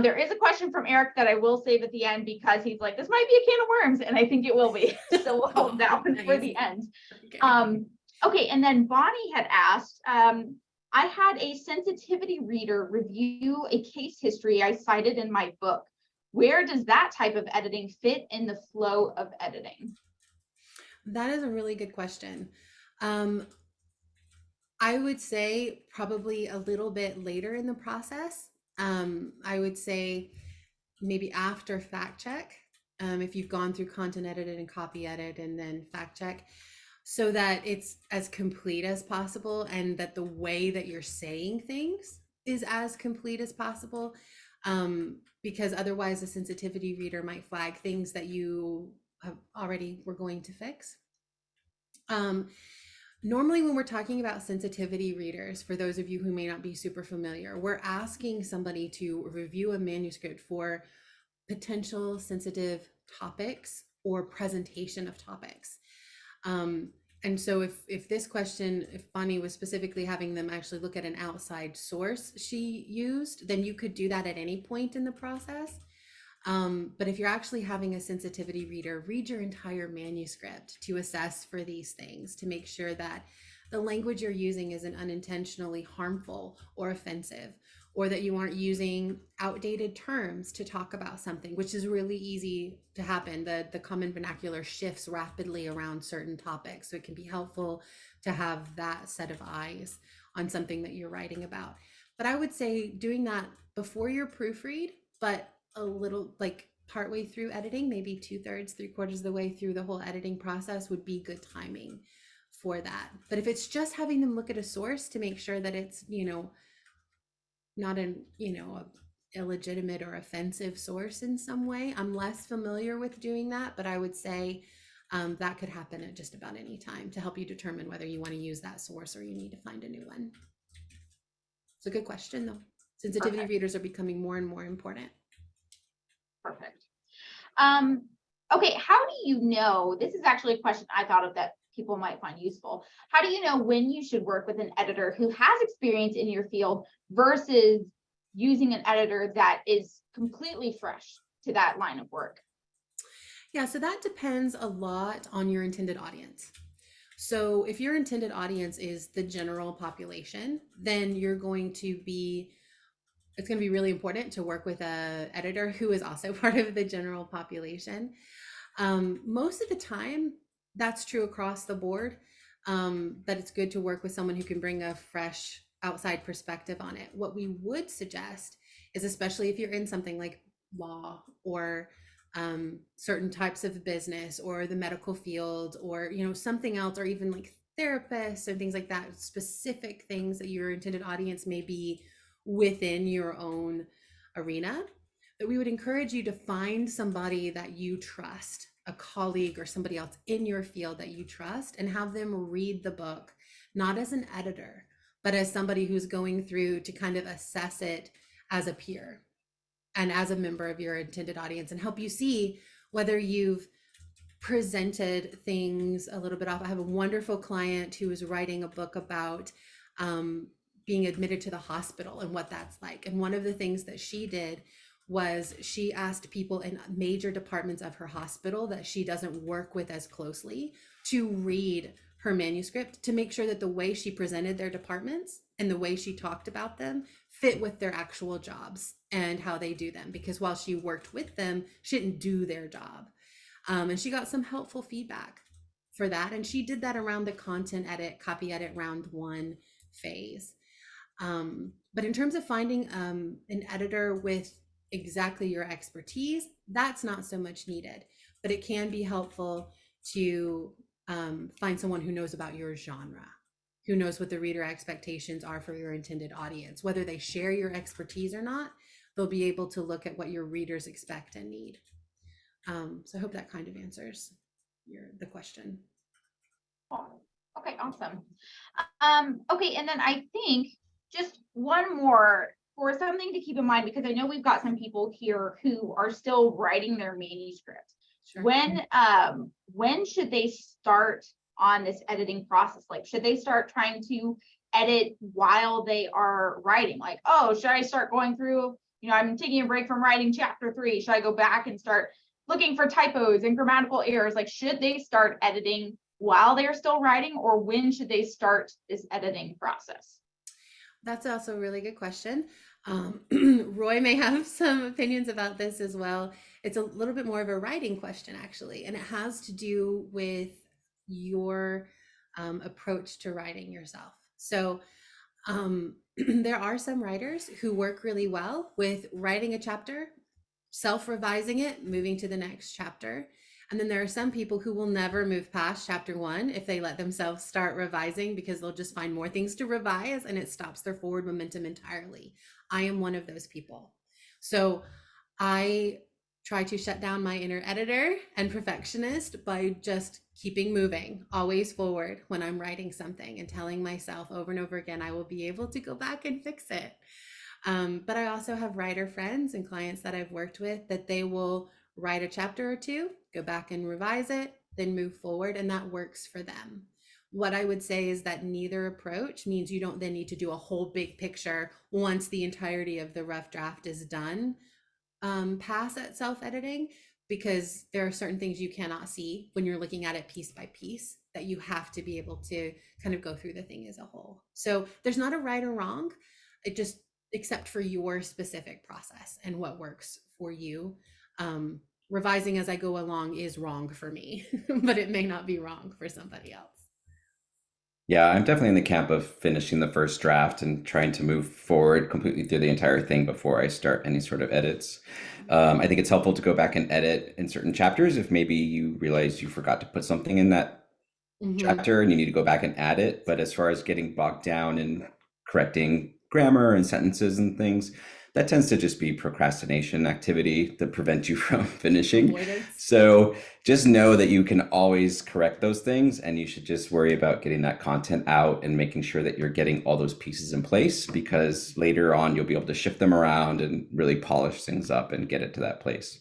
There is a question from Eric that I will save at the end, because he's like, this might be a can of worms, and I think it will be. So we'll hold that one for the end. Okay. Okay, and then Bonnie had asked, I had a sensitivity reader review a case history I cited in my book. Where does that type of editing fit in the flow of editing? That is a really good question. I would say probably a little bit later in the process. I would say maybe after fact check, if you've gone through content edit and copy edit and then fact check, so that it's as complete as possible, and that the way that you're saying things is as complete as possible, because otherwise a sensitivity reader might flag things that you have already were going to fix. Normally when we're talking about sensitivity readers, for those of you who may not be super familiar, we're asking somebody to review a manuscript for potential sensitive topics or presentation of topics. And so if this question, if Bonnie was specifically having them actually look at an outside source she used, then you could do that at any point in the process. But if you're actually having a sensitivity reader read your entire manuscript to assess for these things, to make sure that the language you're using isn't unintentionally harmful or offensive, or that you aren't using outdated terms to talk about something, which is really easy to happen. The common vernacular shifts rapidly around certain topics. So it can be helpful to have that set of eyes on something that you're writing about. But I would say doing that before your proofread, but a little like partway through editing, maybe 2/3, 3/4 of the way through the whole editing process would be good timing for that. But if it's just having them look at a source to make sure that it's, not an, a illegitimate or offensive source in some way, I'm less familiar with doing that, but I would say that could happen at just about any time to help you determine whether you want to use that source or you need to find a new one. It's a good question, though. Sensitivity Perfect. readers are becoming more and more important. Perfect. Okay, how do you know, this is actually a question I thought of that people might find useful. How do you know when you should work with an editor who has experience in your field versus using an editor that is completely fresh to that line of work? Yeah, so that depends a lot on your intended audience. So if your intended audience is the general population, then it's going to be really important to work with an editor who is also part of the general population. Most of the time, that's true across the board, that it's good to work with someone who can bring a fresh outside perspective on it. What we would suggest is, especially if you're in something like law or certain types of business or the medical field or something else, or even like therapists or things like that, specific things that your intended audience may be within your own arena, that we would encourage you to find somebody that you trust, a colleague or somebody else in your field that you trust, and have them read the book, not as an editor, but as somebody who's going through to kind of assess it as a peer and as a member of your intended audience, and help you see whether you've presented things a little bit off. I have a wonderful client who is writing a book about being admitted to the hospital and what that's like. And one of the things that she did was she asked people in major departments of her hospital that she doesn't work with as closely to read her manuscript to make sure that the way she presented their departments and the way she talked about them fit with their actual jobs and how they do them. Because while she worked with them, she didn't do their job. And she got some helpful feedback for that. And she did that around the content edit, copy edit round 1 phase. But in terms of finding an editor with exactly your expertise, that's not so much needed, but it can be helpful to find someone who knows about your genre, who knows what the reader expectations are for your intended audience. Whether they share your expertise or not, they'll be able to look at what your readers expect and need. So I hope that kind of answers the question. Okay, awesome. Okay, and then I think just one more for something to keep in mind, because I know we've got some people here who are still writing their manuscript. Sure. When should they start on this editing process? Like, should they start trying to edit while they are writing? Like, oh, should I start going through, I'm taking a break from writing chapter 3. Should I go back and start looking for typos and grammatical errors? Like, should they start editing while they're still writing, or when should they start this editing process? That's also a really good question. Roy may have some opinions about this as well. It's a little bit more of a writing question, actually, and it has to do with your approach to writing yourself. So there are some writers who work really well with writing a chapter, self-revising it, moving to the next chapter. And then there are some people who will never move past chapter 1 if they let themselves start revising, because they'll just find more things to revise and it stops their forward momentum entirely. I am one of those people. So I try to shut down my inner editor and perfectionist by just keeping moving, always forward when I'm writing something, and telling myself over and over again, I will be able to go back and fix it. But I also have writer friends and clients that I've worked with that they will write a chapter or 2, go back and revise it, then move forward, and that works for them. What I would say is that neither approach means you don't then need to do a whole big picture once the entirety of the rough draft is done, pass at self-editing, because there are certain things you cannot see when you're looking at it piece by piece. that you have to be able to kind of go through the thing as a whole. So there's not a right or wrong, it just, except for your specific process and what works for you. Revising as I go along is wrong for me, but it may not be wrong for somebody else. Yeah, I'm definitely in the camp of finishing the first draft and trying to move forward completely through the entire thing before I start any sort of edits. I think it's helpful to go back and edit in certain chapters if maybe you realize you forgot to put something in that chapter and you need to go back and add it. But as far as getting bogged down in correcting grammar and sentences and things, that tends to just be procrastination activity that prevents you from finishing. Avoidance. So just know that you can always correct those things, and you should just worry about getting that content out and making sure that you're getting all those pieces in place, because later on you'll be able to shift them around and really polish things up and get it to that place.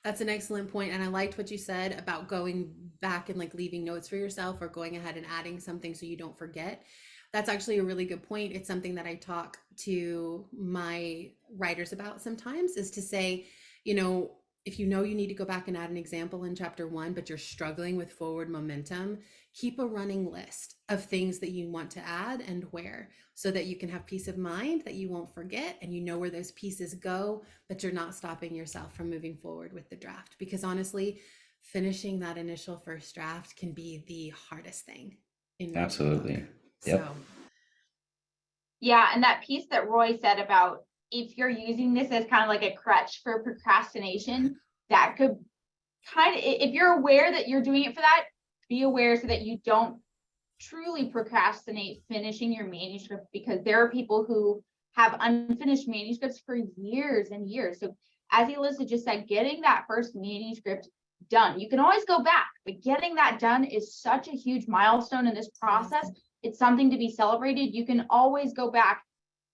That's an excellent point. And I liked what you said about going back and like leaving notes for yourself or going ahead and adding something so you don't forget. That's actually a really good point. It's something that I talk to my writers about sometimes, is to say, if you know you need to go back and add an example in chapter 1, but you're struggling with forward momentum, keep a running list of things that you want to add and where, so that you can have peace of mind that you won't forget and you know where those pieces go, but you're not stopping yourself from moving forward with the draft. Because honestly, finishing that initial first draft can be the hardest thing in writing a book. Absolutely. Yep. So Yeah, and that piece that Roy said about if you're using this as kind of like a crutch for procrastination, that could kind of, if you're aware that you're doing it for that, be aware so that you don't truly procrastinate finishing your manuscript, because there are people who have unfinished manuscripts for years and years. So as Elissa just said, getting that first manuscript done, you can always go back, but getting that done is such a huge milestone in this process. It's something to be celebrated. You can always go back.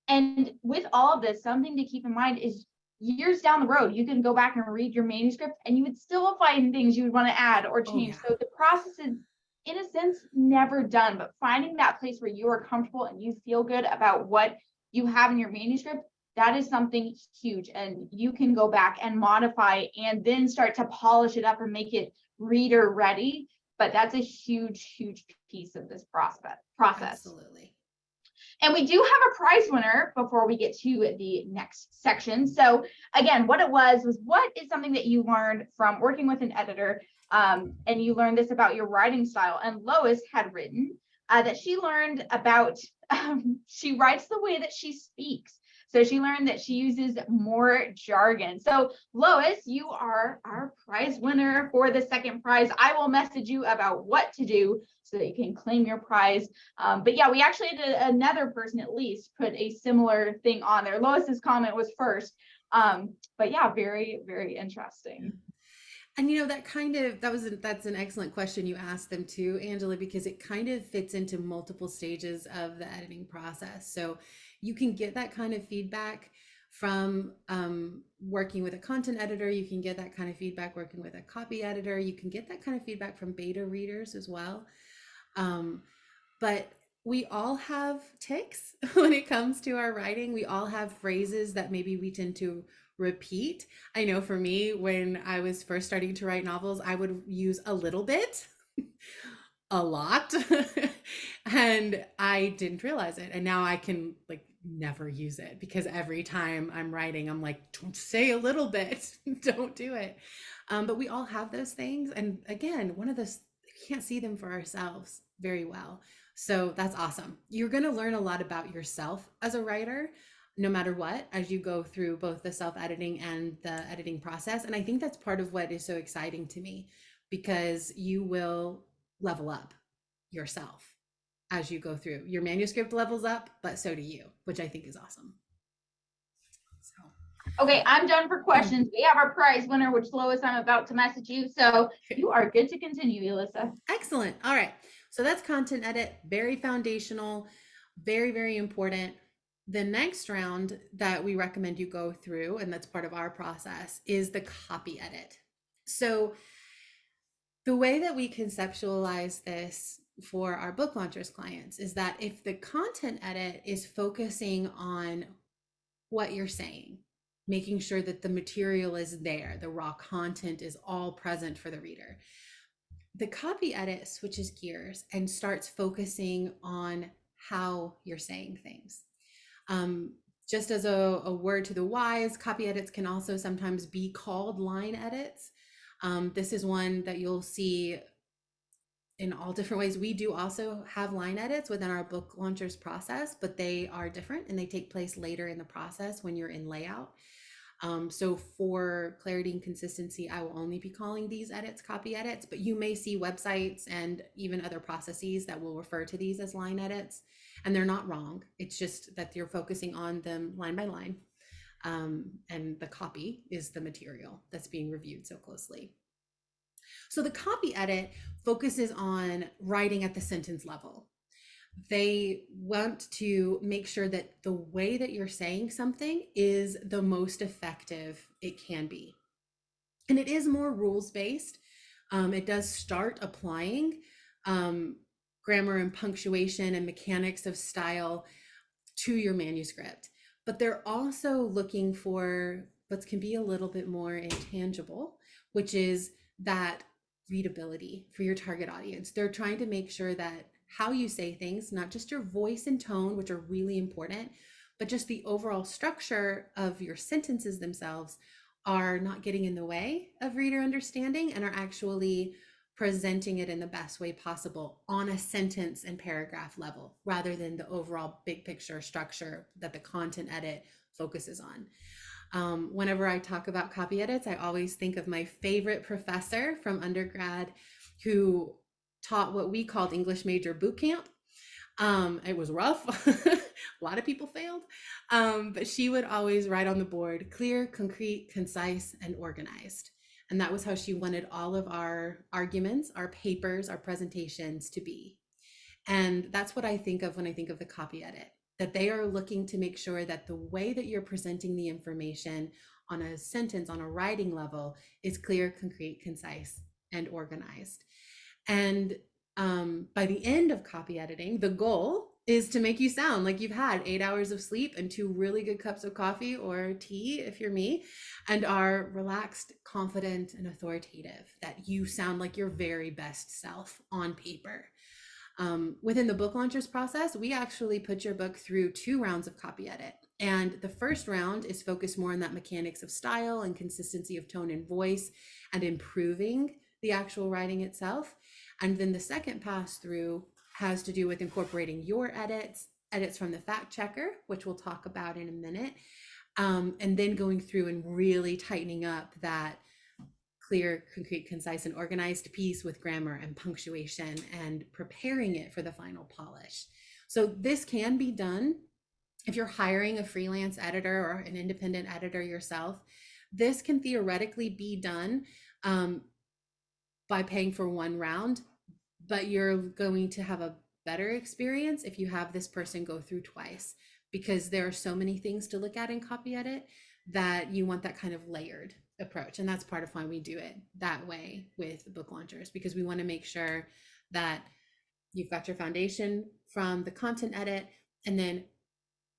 And with all of this, something to keep in mind is years down the road, you can go back and read your manuscript and you would still find things you would want to add or change. So the process is, in a sense, never done, but finding that place where you are comfortable and you feel good about what you have in your manuscript, that is something huge. And you can go back and modify and then start to polish it up and make it reader ready. But that's a huge, huge piece of this process. absolutely. And we do have a prize winner before we get to the next section. So again, what it was what is something that you learned from working with an editor, and you learned this about your writing style. And Lois had written that she learned about, she writes the way that she speaks. So she learned that she uses more jargon. So Lois, you are our prize winner for the second prize. I will message you about what to do so that you can claim your prize. But yeah, we actually had another person at least put a similar thing on there. Lois's comment was first. But yeah, very, very interesting. And that's an excellent question you asked them too, Angela, because it kind of fits into multiple stages of the editing process. So you can get that kind of feedback from working with a content editor. You can get that kind of feedback working with a copy editor. You can get that kind of feedback from beta readers as well. But we all have tics when it comes to our writing. We all have phrases that maybe we tend to repeat. I know for me, when I was first starting to write novels, I would use a little bit, a lot, and I didn't realize it. And now I can never use it, because every time I'm writing, I'm like, don't say a little bit, don't do it. But we all have those things. And again, one of those, we can't see them for ourselves very well. So that's awesome. You're going to learn a lot about yourself as a writer, no matter what, as you go through both the self-editing and the editing process. And I think that's part of what is so exciting to me, because you will level up yourself as you go through. Your manuscript levels up, but so do you, which I think is awesome. So. Okay, I'm done for questions. We have our prize winner, which Lois, I'm about to message you. So you are good to continue, Elissa. Excellent. All right. So that's content edit, very foundational, very, very important. The next round that we recommend you go through, and that's part of our process, is the copy edit. So the way that we conceptualize this for our book launchers clients is that if the content edit is focusing on what you're saying, making sure that the material is there, the raw content is all present for the reader, The copy edit switches gears and starts focusing on how you're saying things. Just as a word to the wise, copy edits can also sometimes be called line edits. This is one that you'll see in all different ways. We do also have line edits within our book launchers process, but they are different and they take place later in the process when you're in layout. So for clarity and consistency, I will only be calling these edits copy edits, but you may see websites and even other processes that will refer to these as line edits, and they're not wrong. It's just that you're focusing on them line by line. And the copy is the material that's being reviewed so closely. So the copy edit focuses on writing at the sentence level. They want to make sure that the way that you're saying something is the most effective it can be. And it is more rules-based. It does start applying grammar and punctuation and mechanics of style to your manuscript. But they're also looking for what can be a little bit more intangible, which is that readability for your target audience. They're trying to make sure that how you say things, not just your voice and tone, which are really important, but just the overall structure of your sentences themselves are not getting in the way of reader understanding and are actually presenting it in the best way possible on a sentence and paragraph level, rather than the overall big picture structure that the content edit focuses on. Whenever I talk about copy edits, I always think of my favorite professor from undergrad who taught what we called English major boot camp. It was rough. A lot of people failed. But she would always write on the board, clear, concrete, concise, and organized. And that was how she wanted all of our arguments, our papers, our presentations to be. And that's what I think of when I think of the copy edit, that they are looking to make sure that the way that you're presenting the information on a sentence, on a writing level, is clear, concrete, concise, and organized. And by the end of copy editing, the goal is to make you sound like you've had 8 hours of sleep and 2 really good cups of coffee or tea, if you're me, and are relaxed, confident, and authoritative, that you sound like your very best self on paper. Within the book launchers process, we actually put your book through 2 rounds of copy edit. And the first round is focused more on that mechanics of style and consistency of tone and voice and improving the actual writing itself. And then the second pass through has to do with incorporating your edits from the fact checker, which we'll talk about in a minute, and then going through and really tightening up that clear, concrete, concise, and organized piece with grammar and punctuation and preparing it for the final polish. So this can be done if you're hiring a freelance editor or an independent editor yourself. This can theoretically be done by paying for 1 round, but you're going to have a better experience if you have this person go through twice, because there are so many things to look at in copy edit that you want that kind of layered approach. And that's part of why we do it that way with book launchers, because we want to make sure that you've got your foundation from the content edit and then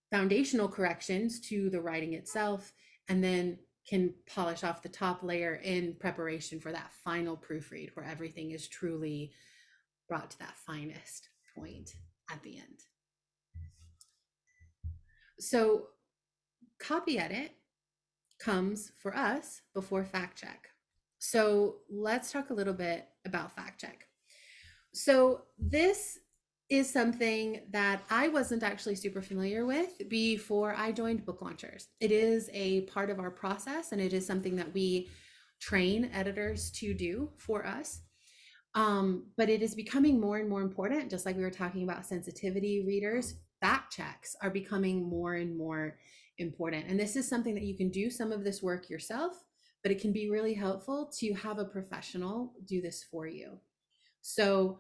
foundational corrections to the writing itself, and then can polish off the top layer in preparation for that final proofread where everything is truly brought to that finest point at the end. So copy edit comes for us before fact check. So let's talk a little bit about fact check. So this is something that I wasn't actually super familiar with before I joined book launchers. It is a part of our process, and it is something that we train editors to do for us. But it is becoming more and more important, just like we were talking about sensitivity readers. Fact checks are becoming more and more important. And this is something that you can do some of this work yourself, but it can be really helpful to have a professional do this for you. So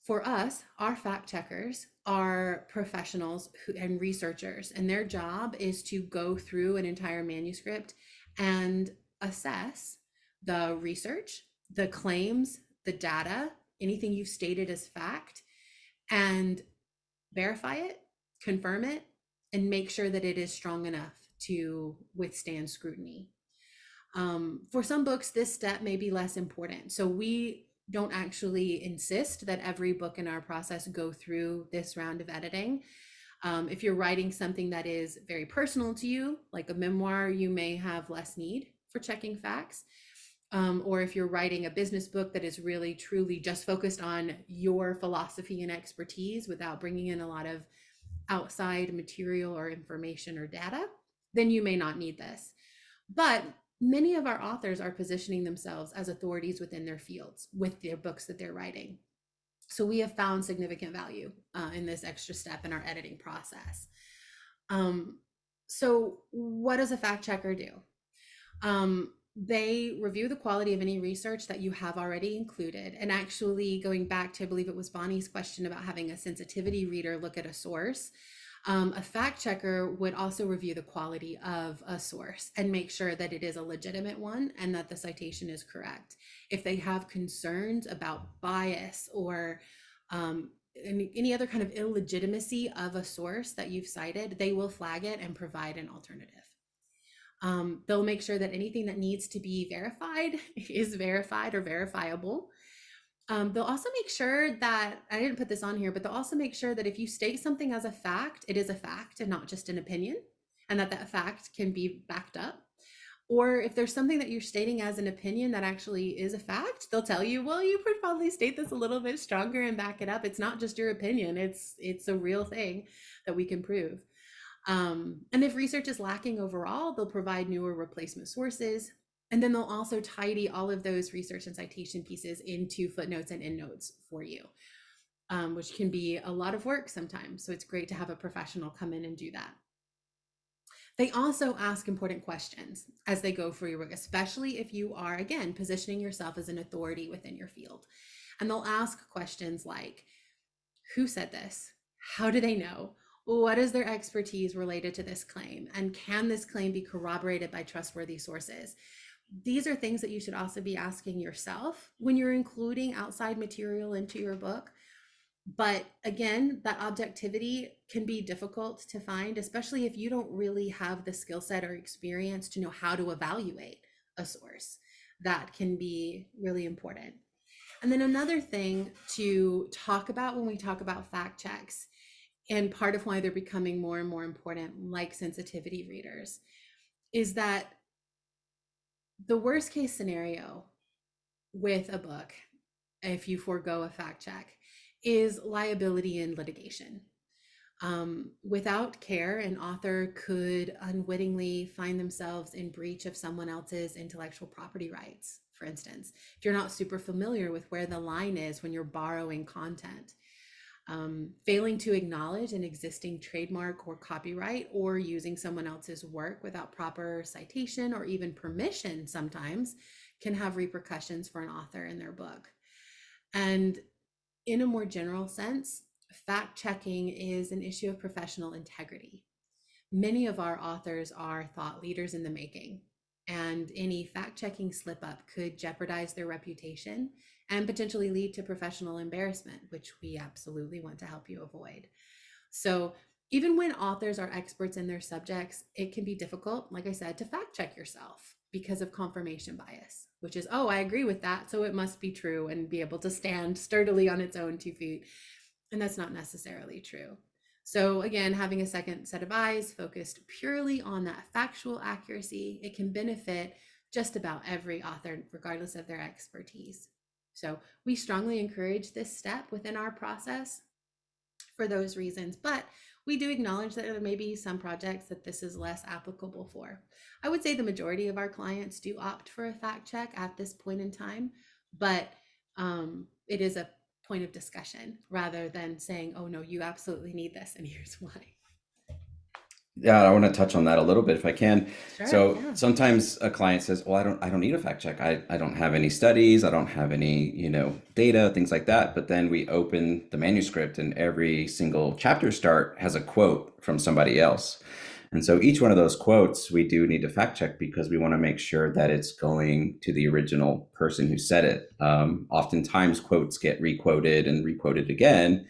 for us, our fact checkers are professionals and researchers, and their job is to go through an entire manuscript and assess the research, the claims, the data, anything you've stated as fact, and verify it, confirm it, and make sure that it is strong enough to withstand scrutiny. For some books, this step may be less important. So we don't actually insist that every book in our process go through this round of editing. If you're writing something that is very personal to you, like a memoir, you may have less need for checking facts. Or if you're writing a business book that is really truly just focused on your philosophy and expertise without bringing in a lot of outside material or information or data, then you may not need this. But many of our authors are positioning themselves as authorities within their fields with their books that they're writing. So we have found significant value in this extra step in our editing process. So what does a fact checker do? They review the quality of any research that you have already included. And actually, going back to, I believe it was Bonnie's question about having a sensitivity reader look at a source, a fact checker would also review the quality of a source and make sure that it is a legitimate one and that the citation is correct. If they have concerns about bias or any other kind of illegitimacy of a source that you've cited, they will flag it and provide an alternative. They'll make sure that anything that needs to be verified is verified or verifiable. They'll also make sure that, I didn't put this on here, but they'll also make sure that if you state something as a fact, it is a fact and not just an opinion, and that that fact can be backed up. Or if there's something that you're stating as an opinion that actually is a fact, they'll tell you, well, you could probably state this a little bit stronger and back it up. It's not just your opinion, it's a real thing that we can prove. And if research is lacking overall, they'll provide newer replacement sources. And then they'll also tidy all of those research and citation pieces into footnotes and endnotes for you, which can be a lot of work sometimes. So it's great to have a professional come in and do that. They also ask important questions as they go through your work, especially if you are, again, positioning yourself as an authority within your field. And they'll ask questions like, who said this? How do they know? What is their expertise related to this claim? And can this claim be corroborated by trustworthy sources? These are things that you should also be asking yourself when you're including outside material into your book. But again, that objectivity can be difficult to find, especially if you don't really have the skill set or experience to know how to evaluate a source. That can be really important. And then another thing to talk about when we talk about fact checks, and part of why they're becoming more and more important, like sensitivity readers, is that the worst case scenario with a book, if you forego a fact check, is liability in litigation. Without care, an author could unwittingly find themselves in breach of someone else's intellectual property rights, for instance. If you're not super familiar with where the line is when you're borrowing content, failing to acknowledge an existing trademark or copyright, or using someone else's work without proper citation or even permission sometimes can have repercussions for an author in their book. And in a more general sense, fact checking is an issue of professional integrity. Many of our authors are thought leaders in the making, and any fact checking slip up could jeopardize their reputation and potentially lead to professional embarrassment, which we absolutely want to help you avoid. So even when authors are experts in their subjects, it can be difficult, like I said, to fact check yourself because of confirmation bias, which is, oh, I agree with that, so it must be true, and be able to stand sturdily on its own 2 feet. And that's not necessarily true. So again, having a second set of eyes focused purely on that factual accuracy, it can benefit just about every author, regardless of their expertise. So we strongly encourage this step within our process for those reasons, but we do acknowledge that there may be some projects that this is less applicable for. I would say the majority of our clients do opt for a fact check at this point in time, but it is a point of discussion rather than saying, oh no, you absolutely need this and here's why. Yeah, I want to touch on that a little bit if I can. Sure, So yeah. sometimes a client says, well, I don't need a fact check. I don't have any studies. I don't have any, data, things like that. But then we open the manuscript and every single chapter start has a quote from somebody else. And so each one of those quotes, we do need to fact check because we want to make sure that it's going to the original person who said it. Oftentimes quotes get requoted and requoted again,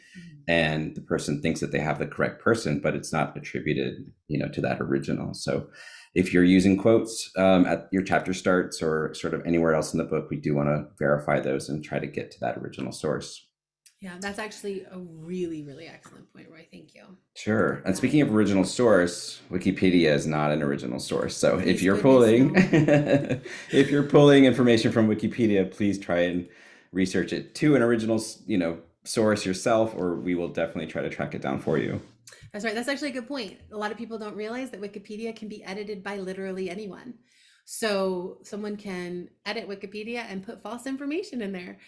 and the person thinks that they have the correct person, but it's not attributed, to that original. So if you're using quotes at your chapter starts or sort of anywhere else in the book, we do want to verify those and try to get to that original source. Yeah, that's actually a really, really excellent point, Roy. Thank you. Sure. And speaking of original source, Wikipedia is not an original source. So if Please, you're goodness, pulling no. if you're pulling information from Wikipedia, please try and research it to an original, source yourself, or we will definitely try to track it down for you. That's right. That's actually a good point. A lot of people don't realize that Wikipedia can be edited by literally anyone. So someone can edit Wikipedia and put false information in there.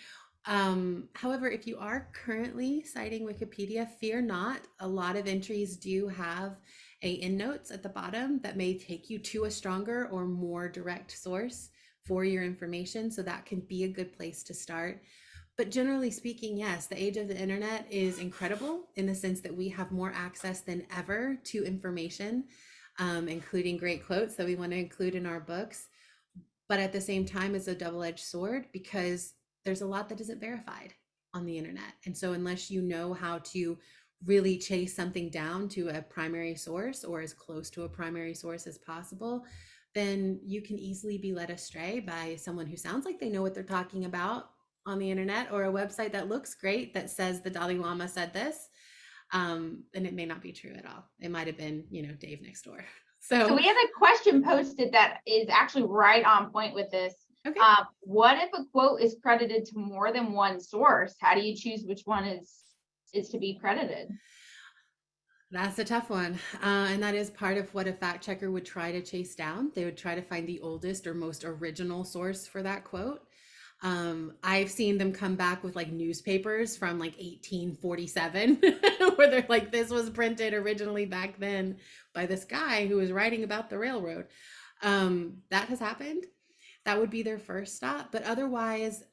However, if you are currently citing Wikipedia, fear not. A lot of entries do have a endnotes at the bottom that may take you to a stronger or more direct source for your information. So that can be a good place to start. But generally speaking, yes, the age of the internet is incredible in the sense that we have more access than ever to information, including great quotes that we want to include in our books. But at the same time, it's a double-edged sword because there's a lot that isn't verified on the internet. And so unless you know how to really chase something down to a primary source or as close to a primary source as possible, then you can easily be led astray by someone who sounds like they know what they're talking about on the internet, or a website that looks great that says the Dalai Lama said this. And it may not be true at all. It might have been, Dave next door. So we have a question posted that is actually right on point with this. Okay. What if a quote is credited to more than one source? How do you choose which one is to be credited? That's a tough one. And that is part of what a fact checker would try to chase down. They would try to find the oldest or most original source for that quote. I've seen them come back with like newspapers from like 1847 where they're like, this was printed originally back then by this guy who was writing about the railroad. That has happened. That would be their first stop. But otherwise,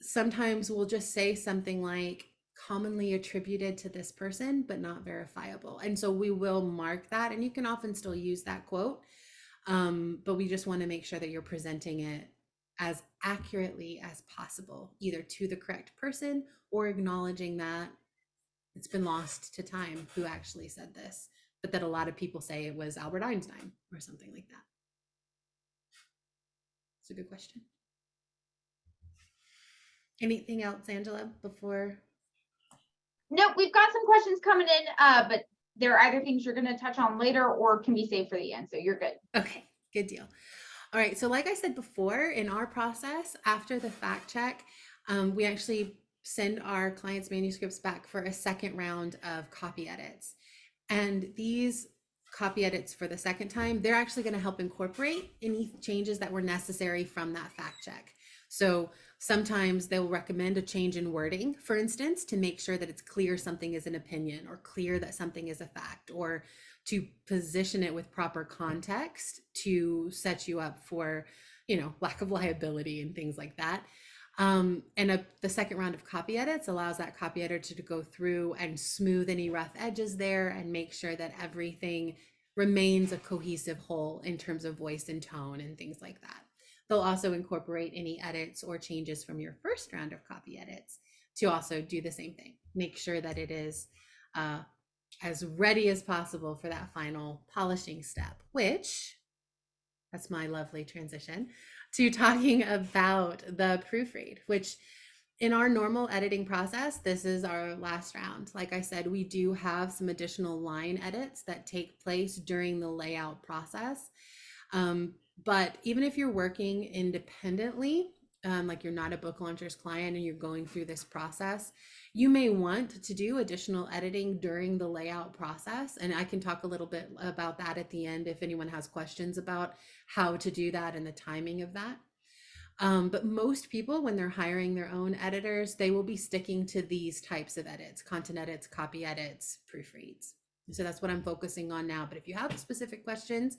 sometimes we'll just say something like commonly attributed to this person, but not verifiable. And so we will mark that, and you can often still use that quote. But we just want to make sure that you're presenting it as accurately as possible, either to the correct person or acknowledging that it's been lost to time who actually said this, but that a lot of people say it was Albert Einstein or something like that. It's a good question. Anything else, Angela, before? Nope, we've got some questions coming in, but there are either things you're going to touch on later or can be saved for the end. So you're good. Okay, good deal. All right, so like I said before, in our process, after the fact check, we actually send our clients' manuscripts back for a second round of copy edits. And these copy edits for the second time, they're actually going to help incorporate any changes that were necessary from that fact check. So sometimes they'll recommend a change in wording, for instance, to make sure that it's clear something is an opinion, or clear that something is a fact, or to position it with proper context to set you up for, lack of liability and things like that. The second round of copy edits allows that copy editor to go through and smooth any rough edges there and make sure that everything remains a cohesive whole in terms of voice and tone and things like that. They'll also incorporate any edits or changes from your first round of copy edits to also do the same thing. Make sure that it is as ready as possible for that final polishing step, which, that's my lovely transition to talking about the proofread, which in our normal editing process, this is our last round. Like I said, we do have some additional line edits that take place during the layout process. But even if you're working independently, like you're not a book launchers client and you're going through this process, you may want to do additional editing during the layout process. And I can talk a little bit about that at the end if anyone has questions about how to do that and the timing of that. But most people, when they're hiring their own editors, they will be sticking to these types of edits: content edits, copy edits, proofreads. So that's what I'm focusing on now. But if you have specific questions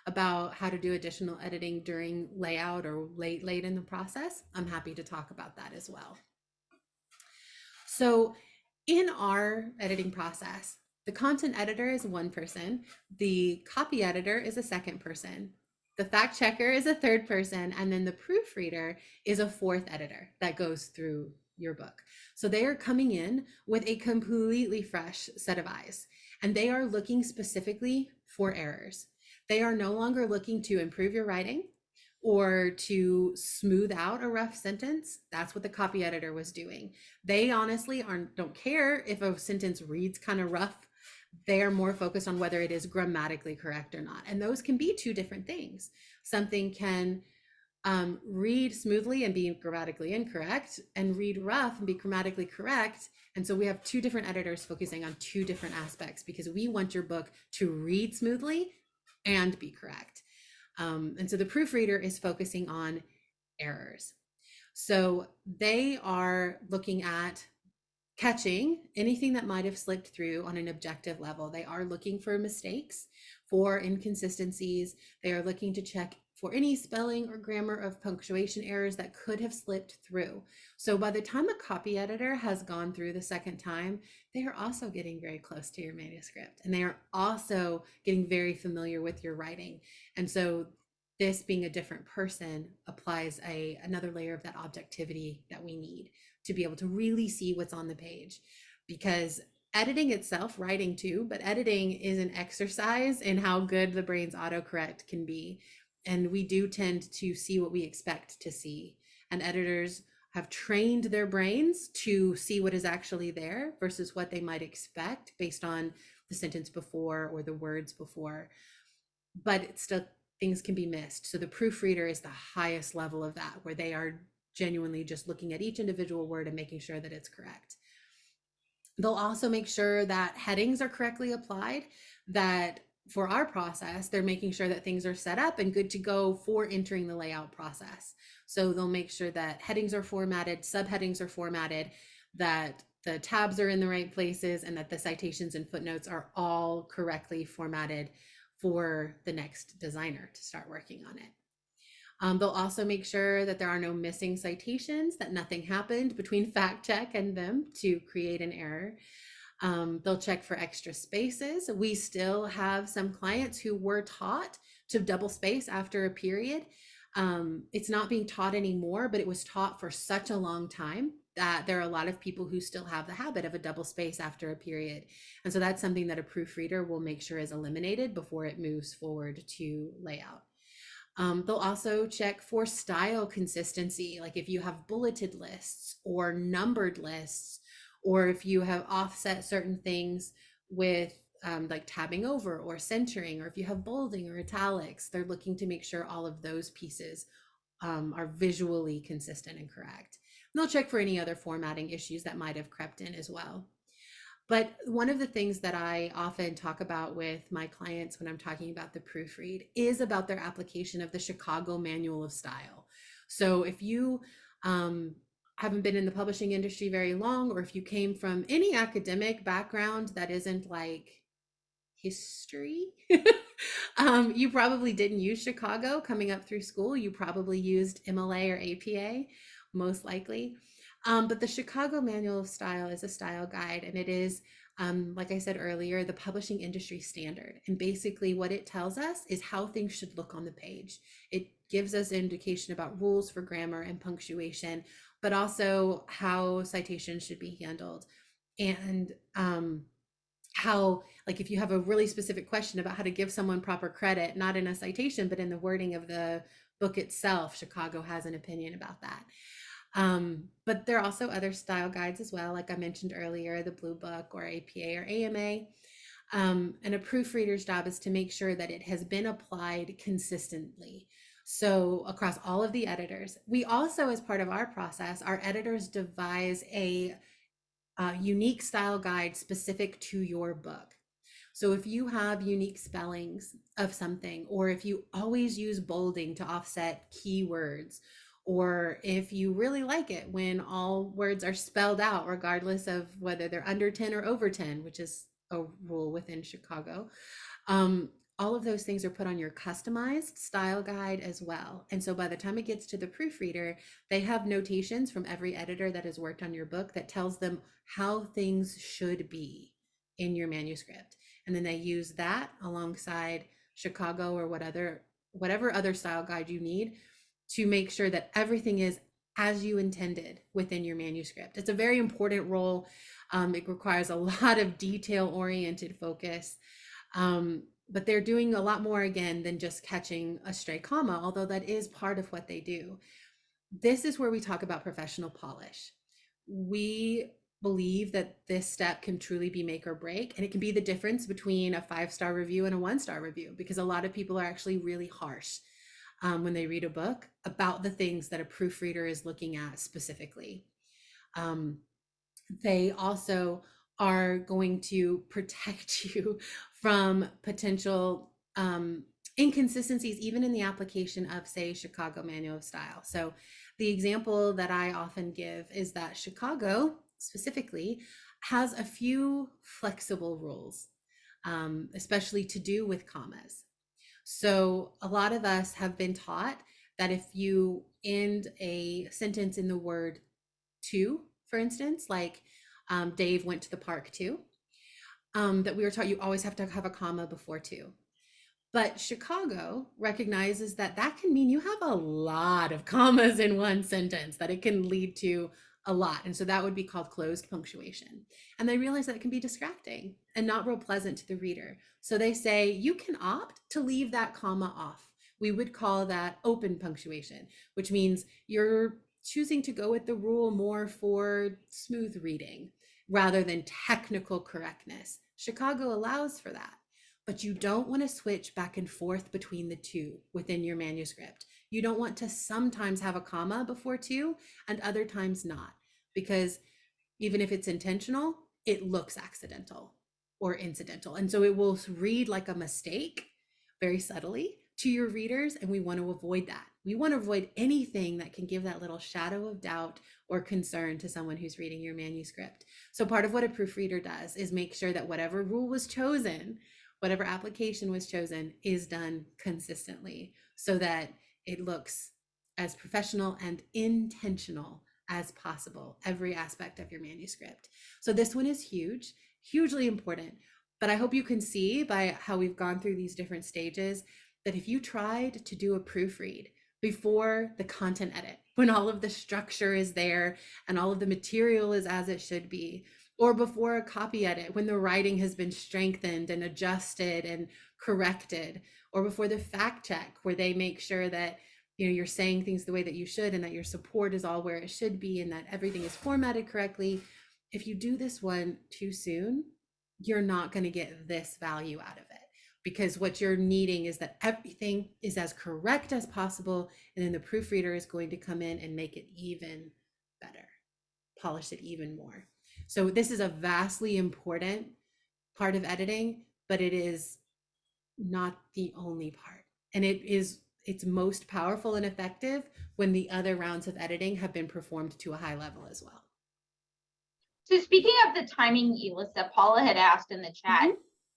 about how to do additional editing during layout or late in the process, I'm happy to talk about that as well. So in our editing process, the content editor is one person, the copy editor is a second person, the fact checker is a third person, and then the proofreader is a fourth editor that goes through your book. So they are coming in with a completely fresh set of eyes, and they are looking specifically for errors. They are no longer looking to improve your writing or to smooth out a rough sentence. That's what the copy editor was doing. They honestly don't care if a sentence reads kind of rough. They are more focused on whether it is grammatically correct or not. And those can be two different things. Something can read smoothly and be grammatically incorrect, and read rough and be grammatically correct. And so we have two different editors focusing on two different aspects, because we want your book to read smoothly and be correct. And so the proofreader is focusing on errors. So they are looking at catching anything that might have slipped through on an objective level. They are looking for mistakes, for inconsistencies. They are looking to check for any spelling or grammar of punctuation errors that could have slipped through. So by the time a copy editor has gone through the second time, they are also getting very close to your manuscript, and they are also getting very familiar with your writing. And so this being a different person applies another layer of that objectivity that we need to be able to really see what's on the page. Because editing itself, writing too, but editing is an exercise in how good the brain's autocorrect can be. And we do tend to see what we expect to see. And editors have trained their brains to see what is actually there versus what they might expect based on the sentence before or the words before. But it's still, things can be missed. So the proofreader is the highest level of that, where they are genuinely just looking at each individual word and making sure that it's correct. They'll also make sure that headings are correctly applied, that for our process, they're making sure that things are set up and good to go for entering the layout process. So they'll make sure that headings are formatted, subheadings are formatted, that the tabs are in the right places, and that the citations and footnotes are all correctly formatted for the next designer to start working on it. They'll also make sure that there are no missing citations, that nothing happened between fact check and them to create an error. They'll check for extra spaces. We still have some clients who were taught to double space after a period. It's not being taught anymore, but it was taught for such a long time that there are a lot of people who still have the habit of a double space after a period. And so that's something that a proofreader will make sure is eliminated before it moves forward to layout. They'll also check for style consistency, like if you have bulleted lists or numbered lists, or if you have offset certain things with like tabbing over or centering, or if you have bolding or italics. They're looking to make sure all of those pieces are visually consistent and correct. And they'll check for any other formatting issues that might have crept in as well. But one of the things that I often talk about with my clients when I'm talking about the proofread is about their application of the Chicago Manual of Style. So if you haven't been in the publishing industry very long, or if you came from any academic background that isn't like history, you probably didn't use Chicago coming up through school. You probably used MLA or APA, most likely. But the Chicago Manual of Style is a style guide, and it is, like I said earlier, the publishing industry standard. And basically what it tells us is how things should look on the page. It gives us indication about rules for grammar and punctuation, but also how citations should be handled. And how, like, if you have a really specific question about how to give someone proper credit, not in a citation, but in the wording of the book itself, Chicago has an opinion about that. But there are also other style guides as well, like I mentioned earlier, the Blue Book or APA or AMA. And a proofreader's job is to make sure that it has been applied consistently. So across all of the editors, we also, as part of our process, our editors devise a unique style guide specific to your book. So if you have unique spellings of something, or if you always use bolding to offset keywords, or if you really like it when all words are spelled out, regardless of whether they're under 10 or over 10, which is a rule within Chicago, all of those things are put on your customized style guide as well. And so by the time it gets to the proofreader, they have notations from every editor that has worked on your book that tells them how things should be in your manuscript. And then they use that alongside Chicago or whatever other style guide you need to make sure that everything is as you intended within your manuscript. It's a very important role. It requires a lot of detail-oriented focus. but they're doing a lot more again than just catching a stray comma, although that is part of what they do. This is where we talk about professional polish. We believe that this step can truly be make or break, and it can be the difference between a 5-star review and a 1-star review, because a lot of people are actually really harsh when they read a book about the things that a proofreader is looking at specifically. They also are going to protect you from potential inconsistencies, even in the application of, say, Chicago Manual of Style. So the example that I often give is that Chicago specifically has a few flexible rules, especially to do with commas. So a lot of us have been taught that if you end a sentence in the word to, for instance, like Dave went to the park too, that we were taught you always have to have a comma before to. But Chicago recognizes that that can mean you have a lot of commas in one sentence, that it can lead to a lot. And so that would be called closed punctuation. And they realize that it can be distracting and not real pleasant to the reader. So they say you can opt to leave that comma off. We would call that open punctuation, which means you're choosing to go with the rule more for smooth reading rather than technical correctness. Chicago allows for that, but you don't want to switch back and forth between the two within your manuscript. You don't want to sometimes have a comma before to and other times not, because even if it's intentional, it looks accidental or incidental. And so it will read like a mistake very subtly to your readers, and we want to avoid that. We want to avoid anything that can give that little shadow of doubt or concern to someone who's reading your manuscript. So part of what a proofreader does is make sure that whatever rule was chosen, whatever application was chosen, is done consistently so that it looks as professional and intentional as possible, every aspect of your manuscript. So this one is huge, hugely important. But I hope you can see by how we've gone through these different stages that if you tried to do a proofread before the content edit, when all of the structure is there and all of the material is as it should be, or before a copy edit, when the writing has been strengthened and adjusted and corrected, or before the fact check, where they make sure that you're saying things the way that you should and that your support is all where it should be and that everything is formatted correctly. If you do this one too soon, you're not going to get this value out of it, because what you're needing is that everything is as correct as possible, and then the proofreader is going to come in and make it even better, polish it even more. So this is a vastly important part of editing, but it is not the only part. And it's most powerful and effective when the other rounds of editing have been performed to a high level as well. So speaking of the timing, Elissa, Paula had asked in the chat,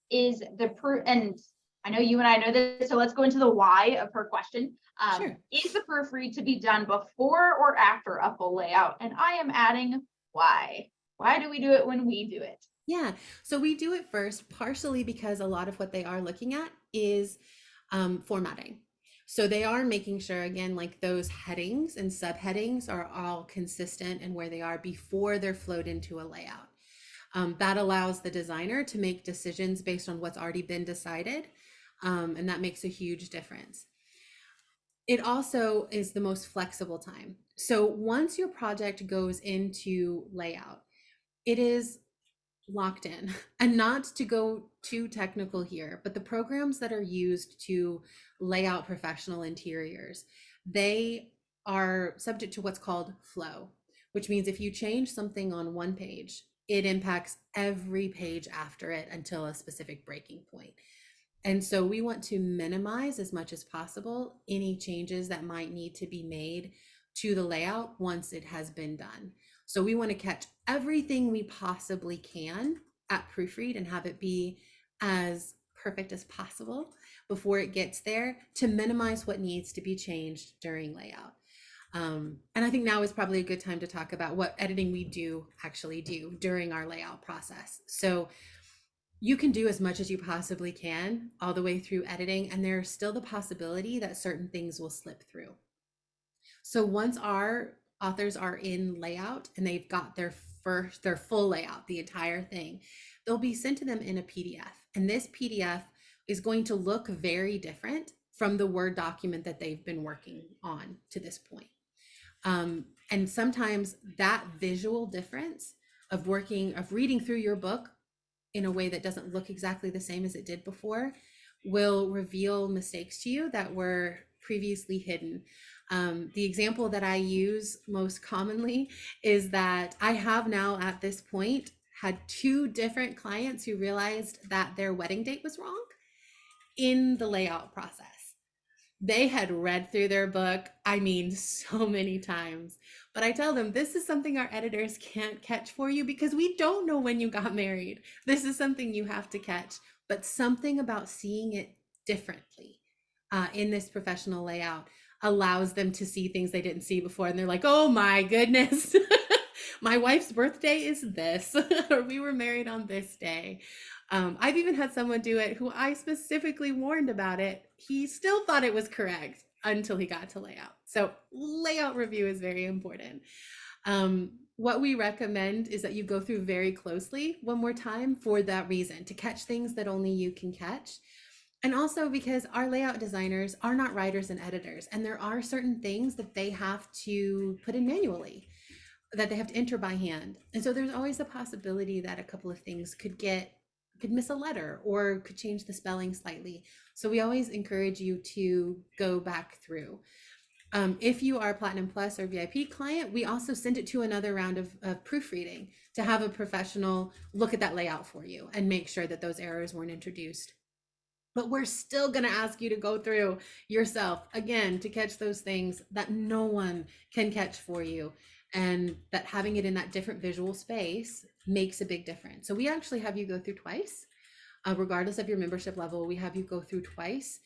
is the and I know you and I know this, so let's go into the why of her question. Sure. Is the proofread to be done before or after a full layout? And I am adding why. Why do we do it when we do it? Yeah, so we do it first, partially because a lot of what they are looking at is formatting. So they are making sure, again, like those headings and subheadings are all consistent in where they are before they're flowed into a layout. That allows the designer to make decisions based on what's already been decided, and that makes a huge difference. It also is the most flexible time. So once your project goes into layout, it is locked in. And not to go too technical here, but the programs that are used to lay out professional interiors, they are subject to what's called flow, which means if you change something on one page, it impacts every page after it until a specific breaking point. And so we want to minimize as much as possible any changes that might need to be made to the layout once it has been done. So we want to catch everything we possibly can at proofread and have it be as perfect as possible before it gets there to minimize what needs to be changed during layout. And I think now is probably a good time to talk about what editing we do actually do during our layout process. So you can do as much as you possibly can all the way through editing, and there's still the possibility that certain things will slip through. So once our authors are in layout and they've got their full layout, the entire thing, they'll be sent to them in a PDF. And this PDF is going to look very different from the Word document that they've been working on to this point. And sometimes that visual difference of reading through your book in a way that doesn't look exactly the same as it did before will reveal mistakes to you that were previously hidden. The example that I use most commonly is that I have now at this point had 2 different clients who realized that their wedding date was wrong in the layout process. They had read through their book, I mean, so many times. But I tell them, this is something our editors can't catch for you because we don't know when you got married. This is something you have to catch. But something about seeing it differently in this professional layout allows them to see things they didn't see before. And they're like, oh my goodness, my wife's birthday is this, or we were married on this day. I've even had someone do it who I specifically warned about it. He still thought it was correct until he got to layout. So layout review is very important. What we recommend is that you go through very closely one more time for that reason, to catch things that only you can catch. And also because our layout designers are not writers and editors, and there are certain things that they have to put in manually, that they have to enter by hand. And so there's always the possibility that a couple of things could miss a letter or could change the spelling slightly. So we always encourage you to go back through. If you are a Platinum Plus or VIP client, we also send it to another round of proofreading to have a professional look at that layout for you and make sure that those errors weren't introduced. But we're still going to ask you to go through yourself again to catch those things that no one can catch for you, and that having it in that different visual space makes a big difference. So we actually have you go through twice, regardless of your membership level. We have you go through twice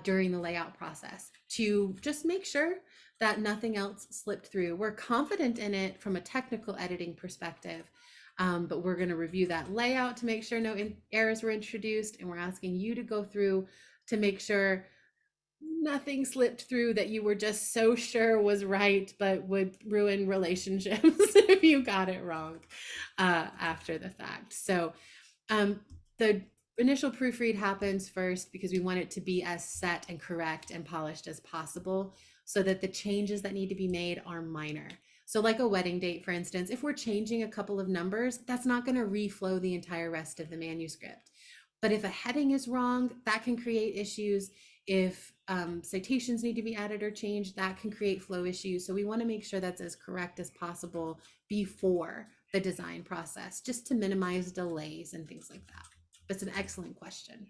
during the layout process to just make sure that nothing else slipped through. We're confident in it from a technical editing perspective, but we're going to review that layout to make sure no errors were introduced, and we're asking you to go through to make sure nothing slipped through that you were just so sure was right, but would ruin relationships if you got it wrong after the fact. So the initial proofread happens first because we want it to be as set and correct and polished as possible, so that the changes that need to be made are minor. So like a wedding date, for instance, if we're changing a couple of numbers, that's not going to reflow the entire rest of the manuscript. But if a heading is wrong, that can create issues. If citations need to be added or changed, that can create flow issues. So we want to make sure that's as correct as possible before the design process, just to minimize delays and things like that. But it's an excellent question.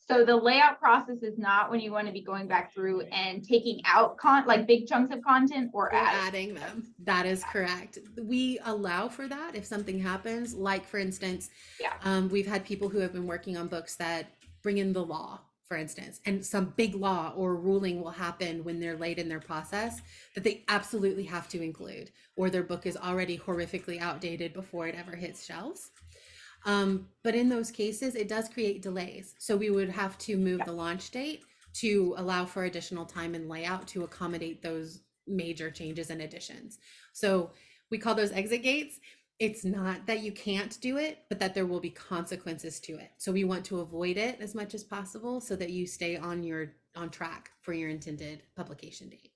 So the layout process is not when you want to be going back through and taking out like big chunks of content or adding them. That is correct. We allow for that if something happens, like for instance, we've had people who have been working on books that bring in the law, for instance, and some big law or ruling will happen when they're late in their process that they absolutely have to include, or their book is already horrifically outdated before it ever hits shelves. But in those cases, it does create delays. So we would have to move the launch date to allow for additional time and layout to accommodate those major changes and additions. So we call those exit gates. It's not that you can't do it, but that there will be consequences to it. So we want to avoid it as much as possible so that you stay on track for your intended publication date.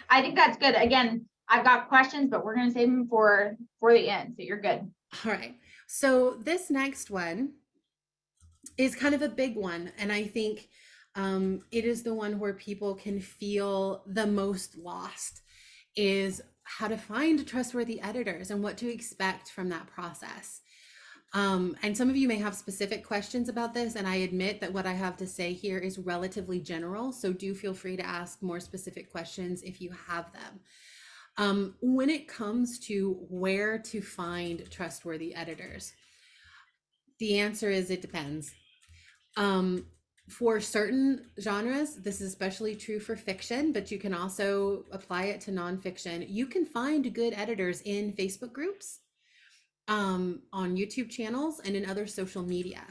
I think that's good. Again, I've got questions, but we're going to save them for the end. So you're good. All right. So this next one is kind of a big one. And I think it is the one where people can feel the most lost, is how to find trustworthy editors and what to expect from that process. And some of you may have specific questions about this, and I admit that what I have to say here is relatively general. So do feel free to ask more specific questions if you have them. When it comes to where to find trustworthy editors, the answer is it depends. For certain genres, this is especially true for fiction, but you can also apply it to nonfiction. You can find good editors in Facebook groups, on YouTube channels, and in other social media.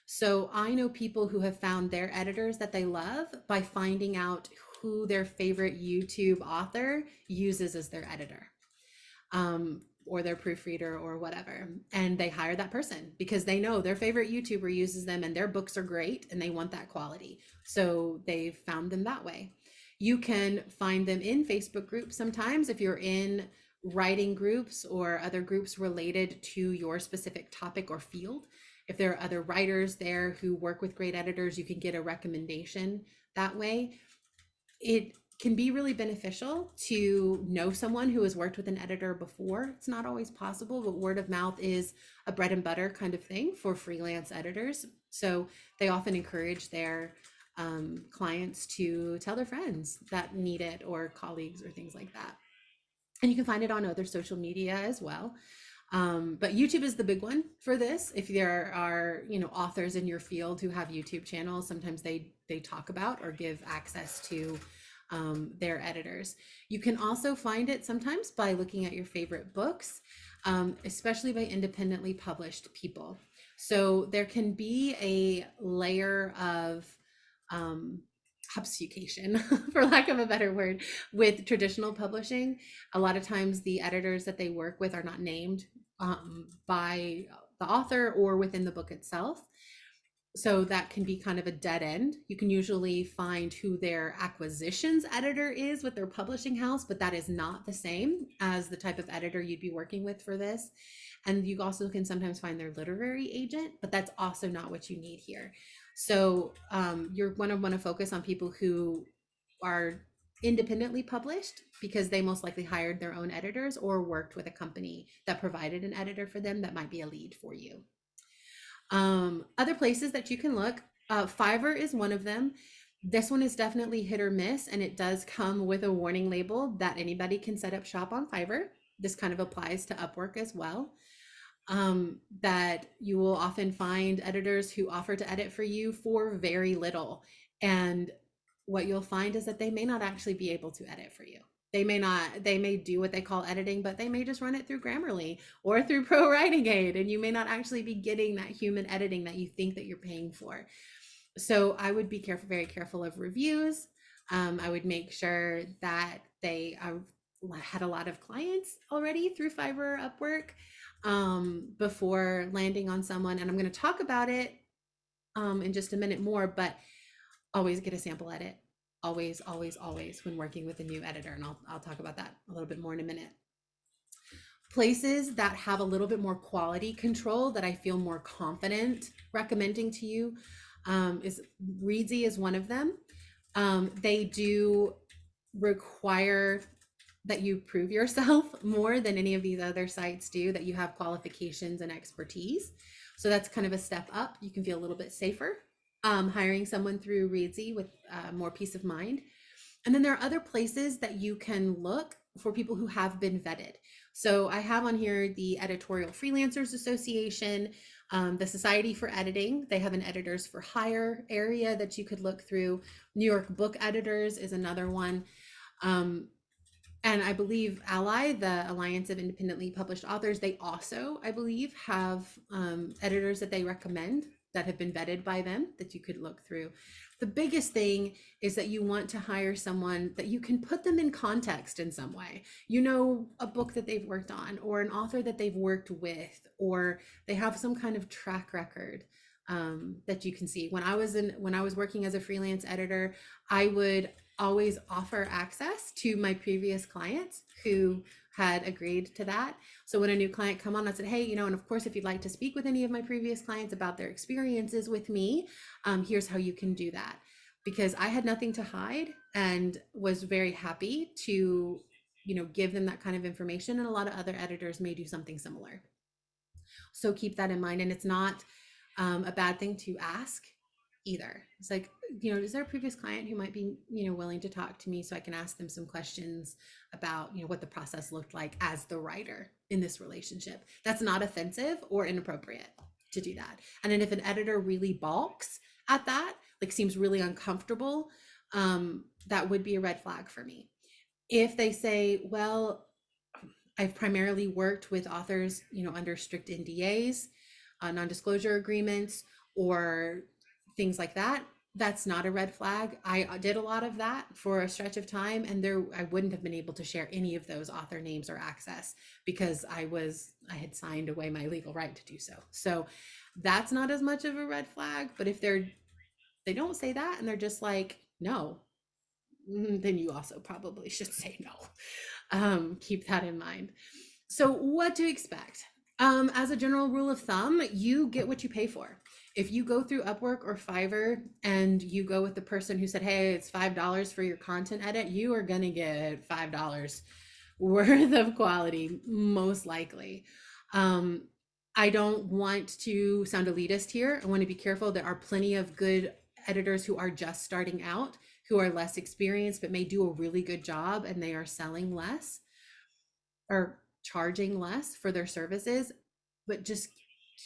So I know people who have found their editors that they love by finding out who their favorite YouTube author uses as their editor. or their proofreader or whatever, and they hire that person because they know their favorite YouTuber uses them and their books are great and they want that quality. So they've found them that way. You can find them in Facebook groups sometimes if you're in writing groups or other groups related to your specific topic or field. If there are other writers there who work with great editors, you can get a recommendation that way. It can be really beneficial to know someone who has worked with an editor before. It's not always possible, but word of mouth is a bread and butter kind of thing for freelance editors. So they often encourage their clients to tell their friends that need it, or colleagues or things like that. And you can find it on other social media as well. But YouTube is the big one for this. If there are, authors in your field who have YouTube channels, sometimes they talk about or give access to their editors. You can also find it sometimes by looking at your favorite books, especially by independently published people. So there can be a layer of obfuscation, for lack of a better word, with traditional publishing. A lot of times the editors that they work with are not named by the author or within the book itself. So that can be kind of a dead end. You can usually find who their acquisitions editor is with their publishing house, but that is not the same as the type of editor you'd be working with for this. And you also can sometimes find their literary agent, but that's also not what you need here. So you're going to want to focus on people who are independently published because they most likely hired their own editors or worked with a company that provided an editor for them that might be a lead for you. Other places that you can look, Fiverr is one of them. This one is definitely hit or miss, and it does come with a warning label that anybody can set up shop on Fiverr. This kind of applies to Upwork as well. That you will often find editors who offer to edit for you for very little. And what you'll find is that they may not actually be able to edit for you. They may do what they call editing, but they may just run it through Grammarly or through Pro Writing Aid, and you may not actually be getting that human editing that you think that you're paying for. So I would be very careful of reviews. I would make sure that they had a lot of clients already through Fiverr or Upwork before landing on someone. And I'm going to talk about it in just a minute more, but always get a sample edit. Always when working with a new editor. And I'll talk about that a little bit more in a minute. Places that have a little bit more quality control that I feel more confident recommending to you is Reedsy is one of them. They do require that you prove yourself more than any of these other sites do, that you have qualifications and expertise. So that's kind of a step up. You can feel a little bit safer hiring someone through Reedsy with more peace of mind. And then there are other places that you can look for people who have been vetted. So I have on here the Editorial Freelancers Association, the Society for Editing. They have an editors for hire area that you could look through. New York Book Editors is another one. And I believe Ally, the Alliance of Independently Published Authors, they also, I believe, have editors that they recommend that have been vetted by them that you could look through. The biggest thing is that you want to hire someone that you can put them in context in some way. A book that they've worked on, or an author that they've worked with, or they have some kind of track record that you can see. When I was working as a freelance editor, I would always offer access to my previous clients who had agreed to that. So when a new client come on, I said, hey, and of course, if you'd like to speak with any of my previous clients about their experiences with me, here's how you can do that. Because I had nothing to hide and was very happy to, give them that kind of information. And a lot of other editors may do something similar. So keep that in mind. And it's not a bad thing to ask either. It's like, is there a previous client who might be, willing to talk to me so I can ask them some questions about, what the process looked like as the writer in this relationship? That's not offensive or inappropriate to do that. And then if an editor really balks at that, like seems really uncomfortable, that would be a red flag for me. If they say, well, I've primarily worked with authors, under strict NDAs, non-disclosure agreements, or things like that, that's not a red flag. I did a lot of that for a stretch of time, and I wouldn't have been able to share any of those author names or access because I had signed away my legal right to do so. So that's not as much of a red flag. But if they don't say that and they're just like, no, then you also probably should say no. Keep that in mind. So what to expect? As a general rule of thumb, you get what you pay for. If you go through Upwork or Fiverr and you go with the person who said, hey, it's $5 for your content edit, you are going to get $5 worth of quality, most likely. I don't want to sound elitist here. I want to be careful. There are plenty of good editors who are just starting out, who are less experienced, but may do a really good job, and they are selling less or charging less for their services. But just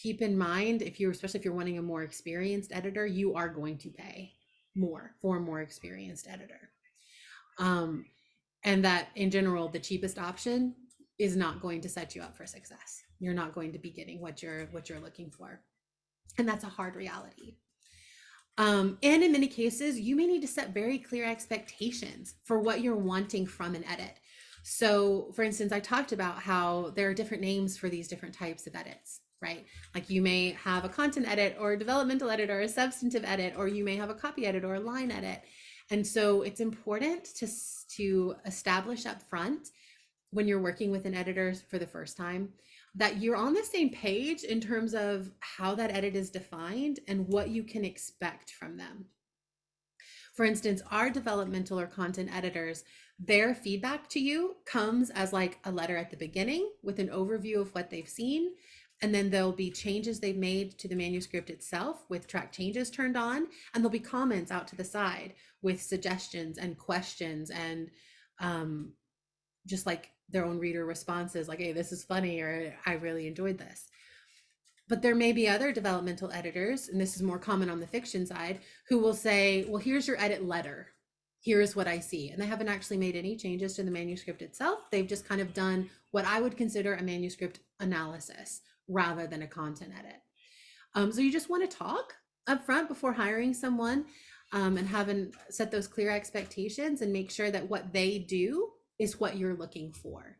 keep in mind, especially if you're wanting a more experienced editor, you are going to pay more for a more experienced editor. And that in general, the cheapest option is not going to set you up for success. You're not going to be getting what you're looking for. And that's a hard reality. And in many cases, you may need to set very clear expectations for what you're wanting from an edit. So for instance, I talked about how there are different names for these different types of edits, right? Like you may have a content edit or a developmental edit or a substantive edit, or you may have a copy edit or a line edit. And so it's important to establish up front when you're working with an editor for the first time that you're on the same page in terms of how that edit is defined and what you can expect from them. For instance, our developmental or content editors, their feedback to you comes as like a letter at the beginning with an overview of what they've seen. And then there'll be changes they've made to the manuscript itself with track changes turned on. And there'll be comments out to the side with suggestions and questions and just like their own reader responses, like, hey, this is funny, or I really enjoyed this. But there may be other developmental editors, and this is more common on the fiction side, who will say, well, here's your edit letter. Here's what I see. And they haven't actually made any changes to the manuscript itself. They've just kind of done what I would consider a manuscript analysis rather than a content edit. So you just want to talk up front before hiring someone, and set those clear expectations and make sure that what they do is what you're looking for,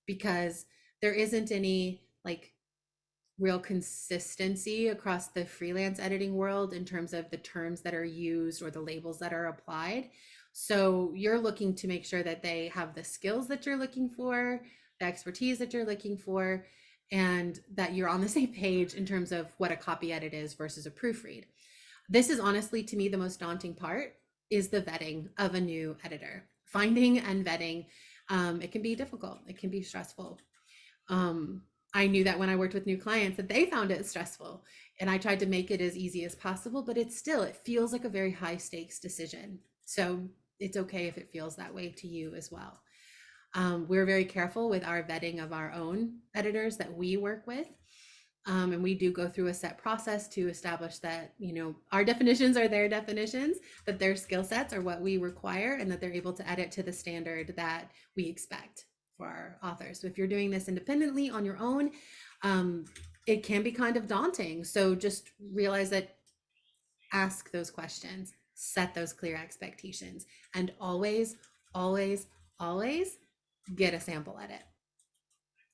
because there isn't any like real consistency across the freelance editing world in terms of the terms that are used or the labels that are applied. So you're looking to make sure that they have the skills that you're looking for, the expertise that you're looking for, and that you're on the same page in terms of what a copy edit is versus a proofread. This is honestly, to me, the most daunting part is the vetting of a new editor. Finding and vetting, it can be difficult. It can be stressful. I knew that when I worked with new clients that they found it stressful, and I tried to make it as easy as possible, but it feels like a very high stakes decision. So it's okay if it feels that way to you as well. We're very careful with our vetting of our own editors that we work with. And we do go through a set process to establish that, our definitions are their definitions, that their skill sets are what we require, and that they're able to edit to the standard that we expect for our authors. So if you're doing this independently on your own, it can be kind of daunting. So just realize that, ask those questions, set those clear expectations, and always, always, always get a sample edit.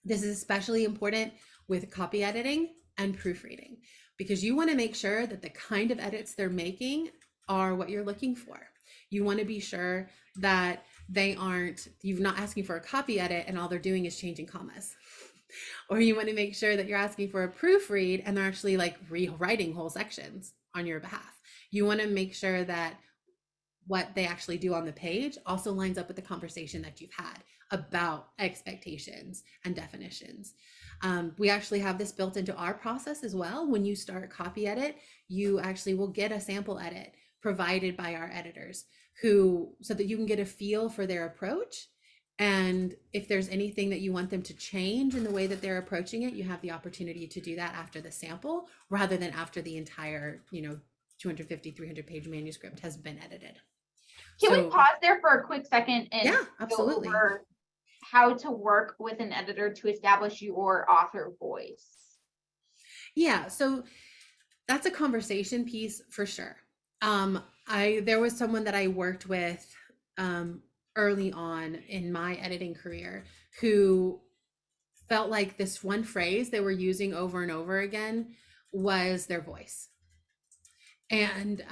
This is especially important with copy editing and proofreading, because you want to make sure that the kind of edits they're making are what you're looking for. You want to be sure that you're not asking for a copy edit and all they're doing is changing commas. Or you want to make sure that you're asking for a proofread and they're actually like rewriting whole sections on your behalf. You want to make sure that what they actually do on the page also lines up with the conversation that you've had about expectations and definitions. We actually have this built into our process as well. When you start copy edit, you actually will get a sample edit provided by our editors so that you can get a feel for their approach. And if there's anything that you want them to change in the way that they're approaching it, you have the opportunity to do that after the sample rather than after the entire, 250, 300 page manuscript has been edited. Can we pause there for a quick second and absolutely. go over how to work with an editor to establish your author voice? Yeah, so that's a conversation piece for sure. There was someone that I worked with early on in my editing career who felt like this one phrase they were using over and over again was their voice. And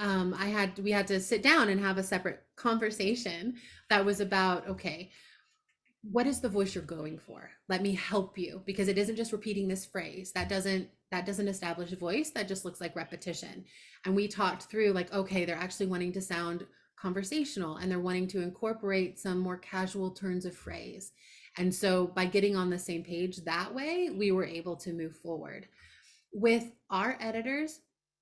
we had to sit down and have a separate conversation that was about, okay, what is the voice you're going for? Let me help you, because it isn't just repeating this phrase. That doesn't establish a voice. That just looks like repetition. And we talked through like, okay, they're actually wanting to sound conversational and they're wanting to incorporate some more casual turns of phrase. And so by getting on the same page that way, we were able to move forward. With our editors,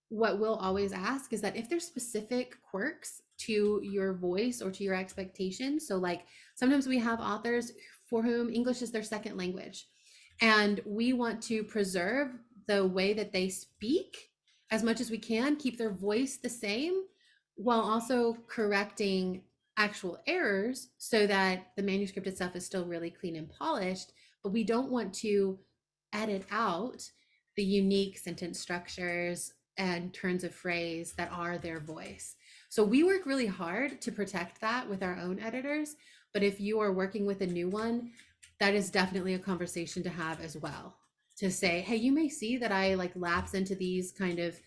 what we'll always ask is that if there's specific quirks to your voice or to your expectations, so like sometimes we have authors for whom English is their second language, and we want to preserve the way that they speak as much as we can, keep their voice the same, while also correcting actual errors so that the manuscript itself is still really clean and polished, but we don't want to edit out the unique sentence structures and turns of phrase that are their voice. So we work really hard to protect that with our own editors. But if you are working with a new one, that is definitely a conversation to have as well. To say, hey, you may see that I like lapse into these kind of,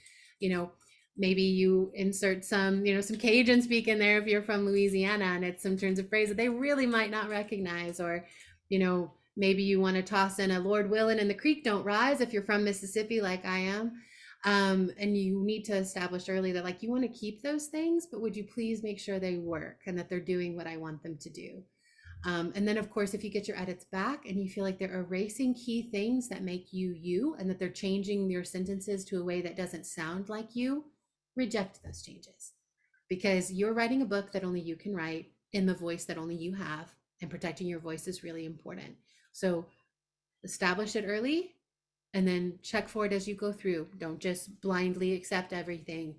maybe you insert some, some Cajun speak in there if you're from Louisiana, and it's some turns of phrase that they really might not recognize, or, maybe you want to toss in a Lord willing and the creek don't rise if you're from Mississippi like I am. And you need to establish early that like you want to keep those things, but would you please make sure they work and that they're doing what I want them to do. And then of course, if you get your edits back and you feel like they're erasing key things that make you you, and that they're changing your sentences to a way that doesn't sound like you, reject those changes, because you're writing a book that only you can write in the voice that only you have, and protecting your voice is really important. So establish it early and then check for it as you go through. Don't just blindly accept everything.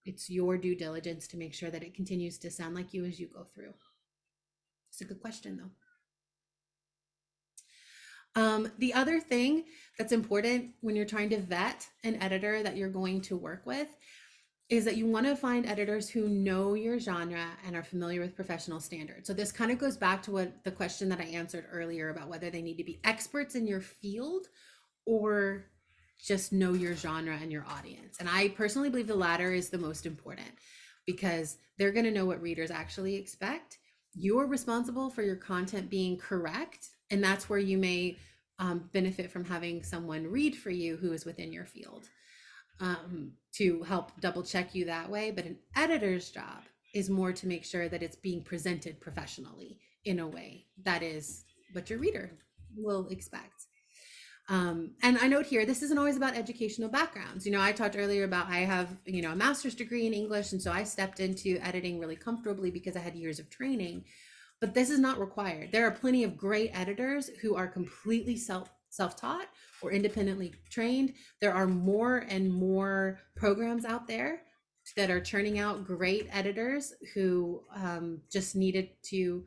It's your due diligence to make sure that it continues to sound like you as you go through. It's a good question though. The other thing that's important when you're trying to vet an editor that you're going to work with is that you want to find editors who know your genre and are familiar with professional standards. So this kind of goes back to what the question that I answered earlier about whether they need to be experts in your field or just know your genre and your audience. And I personally believe the latter is the most important, because they're going to know what readers actually expect. You're responsible for your content being correct, and that's where you may benefit from having someone read for you who is within your field to help double check you that way. But an editor's job is more to make sure that it's being presented professionally in a way that is what your reader will expect. And I note here, this isn't always about educational backgrounds. I talked earlier about I have, a master's degree in English. And so I stepped into editing really comfortably because I had years of training, but this is not required. There are plenty of great editors who are completely self-taught or independently trained. There are more and more programs out there that are churning out great editors who just needed to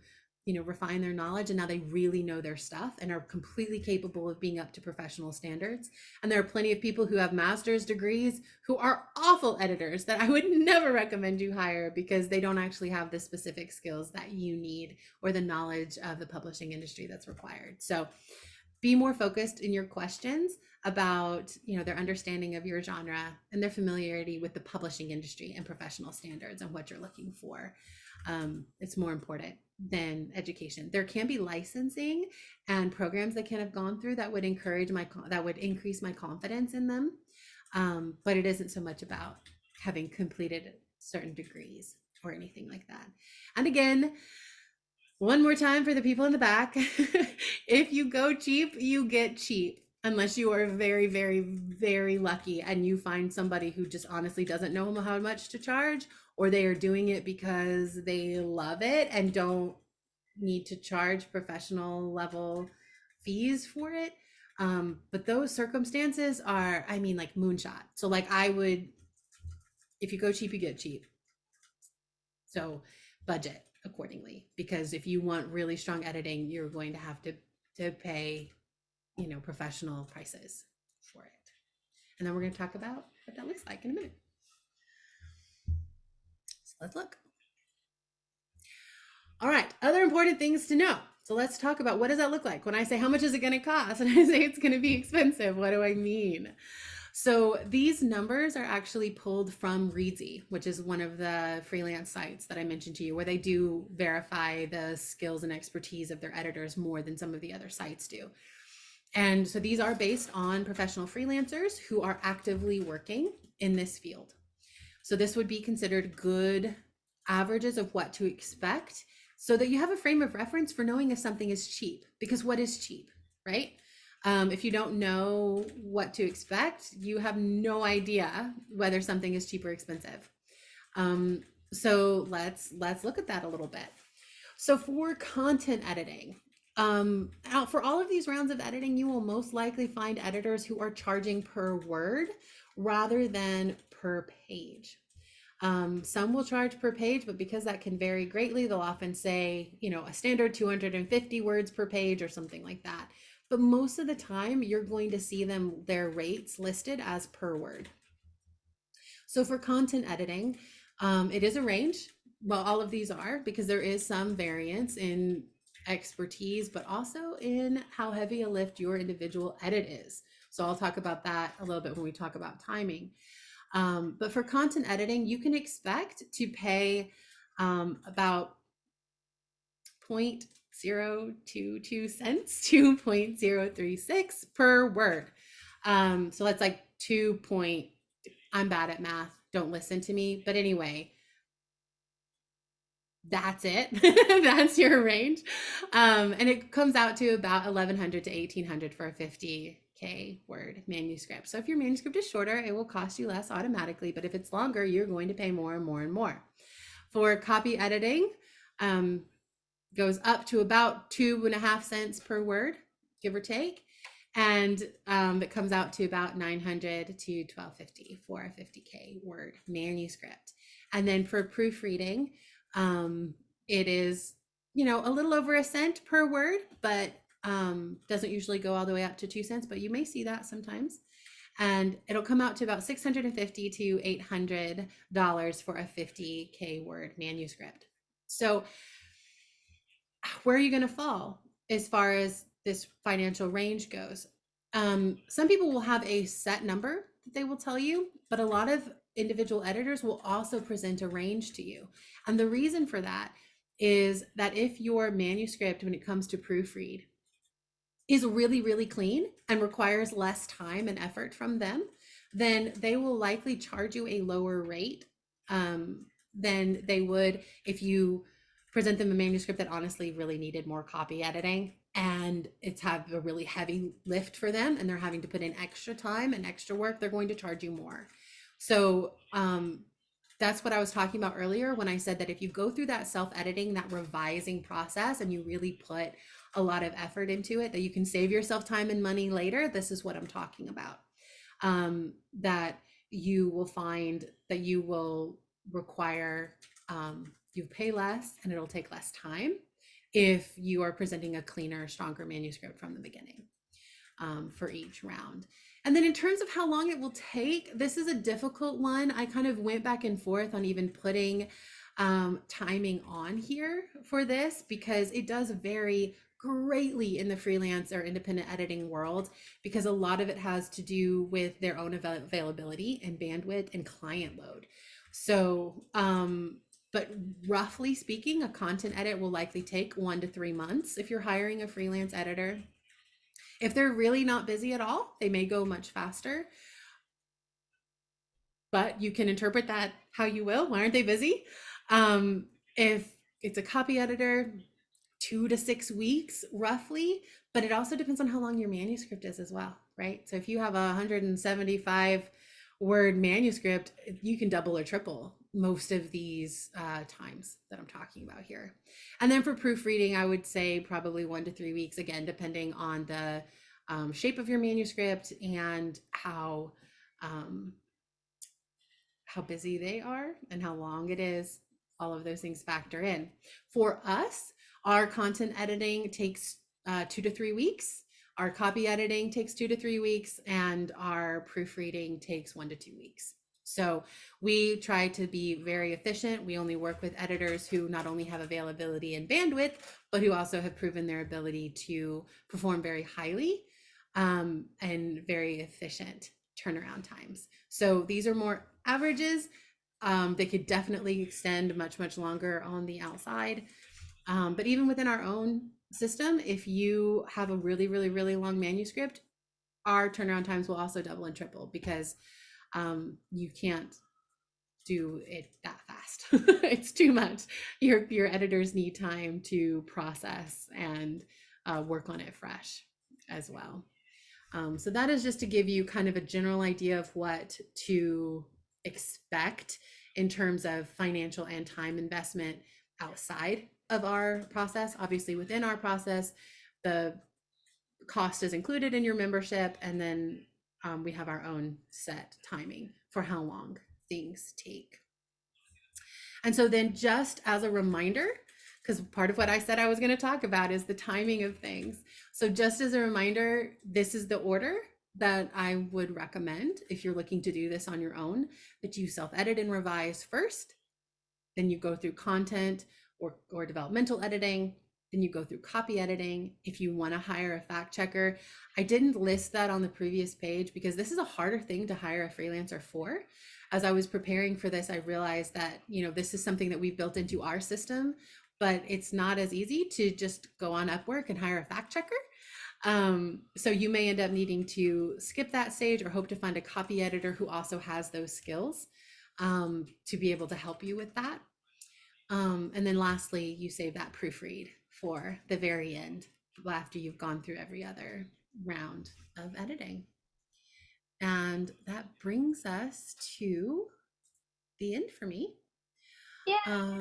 refine their knowledge, and now they really know their stuff and are completely capable of being up to professional standards. And there are plenty of people who have master's degrees who are awful editors that I would never recommend you hire, because they don't actually have the specific skills that you need or the knowledge of the publishing industry that's required. So be more focused in your questions about their understanding of your genre and their familiarity with the publishing industry and professional standards and what you're looking for. It's more important than education. There can be licensing and programs that can have gone through that would increase my confidence in them, but it isn't so much about having completed certain degrees or anything like that. And again, one more time for the people in the back, if you go cheap, you get cheap. Unless you are very, very, very lucky and you find somebody who just honestly doesn't know how much to charge, or they are doing it because they love it and don't need to charge professional level fees for it. But those circumstances are, like moonshot. So like if you go cheap, you get cheap. So budget accordingly, because if you want really strong editing, you're going to have to pay professional prices for it. And then we're going to talk about what that looks like in a minute. Let's look. All right, other important things to know. So let's talk about, what does that look like? When I say, how much is it going to cost? And I say it's going to be expensive, what do I mean? So these numbers are actually pulled from Reedsy, which is one of the freelance sites that I mentioned to you, where they do verify the skills and expertise of their editors more than some of the other sites do. And so these are based on professional freelancers who are actively working in this field. So this would be considered good averages of what to expect, so that you have a frame of reference for knowing if something is cheap. Because what is cheap, right? If you don't know what to expect, you have no idea whether something is cheap or expensive. So let's look at that a little bit. So for content editing, for all of these rounds of editing, you will most likely find editors who are charging per word rather than per page. Some will charge per page, but because that can vary greatly, they'll often say, a standard 250 words per page or something like that. But most of the time, you're going to see their rates listed as per word. So for content editing, it is a range. Well, all of these are, because there is some variance in expertise, but also in how heavy a lift your individual edit is. So I'll talk about that a little bit when we talk about timing. But for content editing, you can expect to pay about 0.022 cents to 0.036 per word. So that's like I'm bad at math, don't listen to me. But anyway, that's it. That's your range. And it comes out to about 1,100 to 1,800 for a 50K word manuscript. So if your manuscript is shorter, it will cost you less automatically. But if it's longer, you're going to pay more and more and more. For copy editing, goes up to about 2.5 cents per word, give or take. And it comes out to about 900 to 1,250 for a 50K word manuscript. And then for proofreading, it is, a little over a cent per word, but doesn't usually go all the way up to 2 cents, but you may see that sometimes. And it'll come out to about $650 to $800 for a 50K word manuscript. So where are you going to fall as far as this financial range goes? Some people will have a set number that they will tell you, but a lot of individual editors will also present a range to you. And the reason for that is that if your manuscript, when it comes to proofread, is really, really clean and requires less time and effort from them, then they will likely charge you a lower rate than they would if you present them a manuscript that honestly really needed more copy editing, and it's have a really heavy lift for them and they're having to put in extra time and extra work. They're going to charge you more. So that's what I was talking about earlier when I said that if you go through that self-editing, that revising process, and you really put a lot of effort into it, that you can save yourself time and money later. This is what I'm talking about. That you will find that you will require, you pay less and it'll take less time if you are presenting a cleaner, stronger manuscript from the beginning for each round. And then in terms of how long it will take, this is a difficult one. I kind of went back and forth on even putting timing on here for this, because it does vary greatly in the freelance or independent editing world, because a lot of it has to do with their own availability and bandwidth and client load. So, but roughly speaking, a content edit will likely take 1 to 3 months if you're hiring a freelance editor. If they're really not busy at all, they may go much faster, but you can interpret that how you will. Why aren't they busy? If it's a copy editor, 2 to 6 weeks roughly, but it also depends on how long your manuscript is as well, right? So if you have a 175 word manuscript, you can double or triple most of these times that I'm talking about here. And then for proofreading, I would say probably 1 to 3 weeks, again, depending on the shape of your manuscript and how busy they are and how long it is. All of those things factor in. For us, our content editing takes 2 to 3 weeks. Our copy editing takes 2 to 3 weeks, and our proofreading takes 1 to 2 weeks. So we try to be very efficient. We only work with editors who not only have availability and bandwidth, but who also have proven their ability to perform very highly and very efficient turnaround times. So these are more averages. They could definitely extend much, much longer on the outside. But even within our own system, if you have a really, really, really long manuscript, our turnaround times will also double and triple because you can't do it that fast. It's too much. Your editors need time to process and work on it fresh as well. So that is just to give you kind of a general idea of what to expect in terms of financial and time investment outside of our process. Obviously, within our process, the cost is included in your membership, and then we have our own set timing for how long things take. And so then just as a reminder, because part of what I said I was going to talk about is the timing of things. So just as a reminder, this is the order that I would recommend if you're looking to do this on your own, that you self-edit and revise first, then you go through content or developmental editing, then you go through copy editing. If you want to hire a fact checker, I didn't list that on the previous page because this is a harder thing to hire a freelancer for. As I was preparing for this, I realized that, this is something that we've built into our system, but it's not as easy to just go on Upwork and hire a fact checker. So you may end up needing to skip that stage or hope to find a copy editor who also has those skills to be able to help you with that. And then lastly, you save that proofread for the very end after you've gone through every other round of editing. And that brings us to the end for me. Yeah.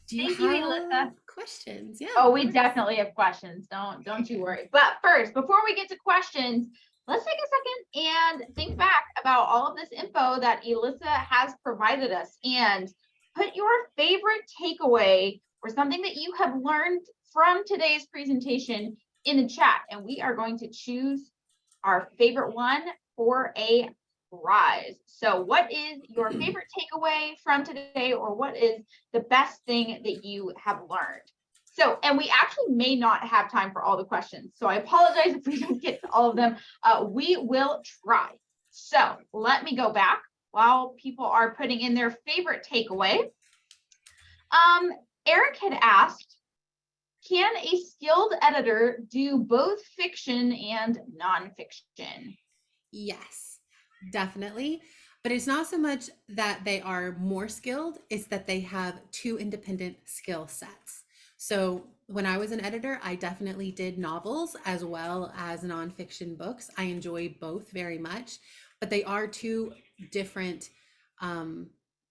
Do you Thank you, have Elissa. questions? Yeah. Oh, we definitely have questions. Don't you worry. But first, before we get to questions, let's take a second and think back about all of this info that Elissa has provided us and put your favorite takeaway or something that you have learned from today's presentation in the chat. And we are going to choose our favorite one for a prize. So what is your favorite takeaway from today, or what is the best thing that you have learned? So, and we actually may not have time for all the questions, so I apologize if we don't get to all of them. We will try. So let me go back while people are putting in their favorite takeaway. Eric had asked, can a skilled editor do both fiction and nonfiction? Yes, definitely. But it's not so much that they are more skilled, it's that they have two independent skill sets. So when I was an editor, I definitely did novels as well as nonfiction books. I enjoy both very much, but they are two different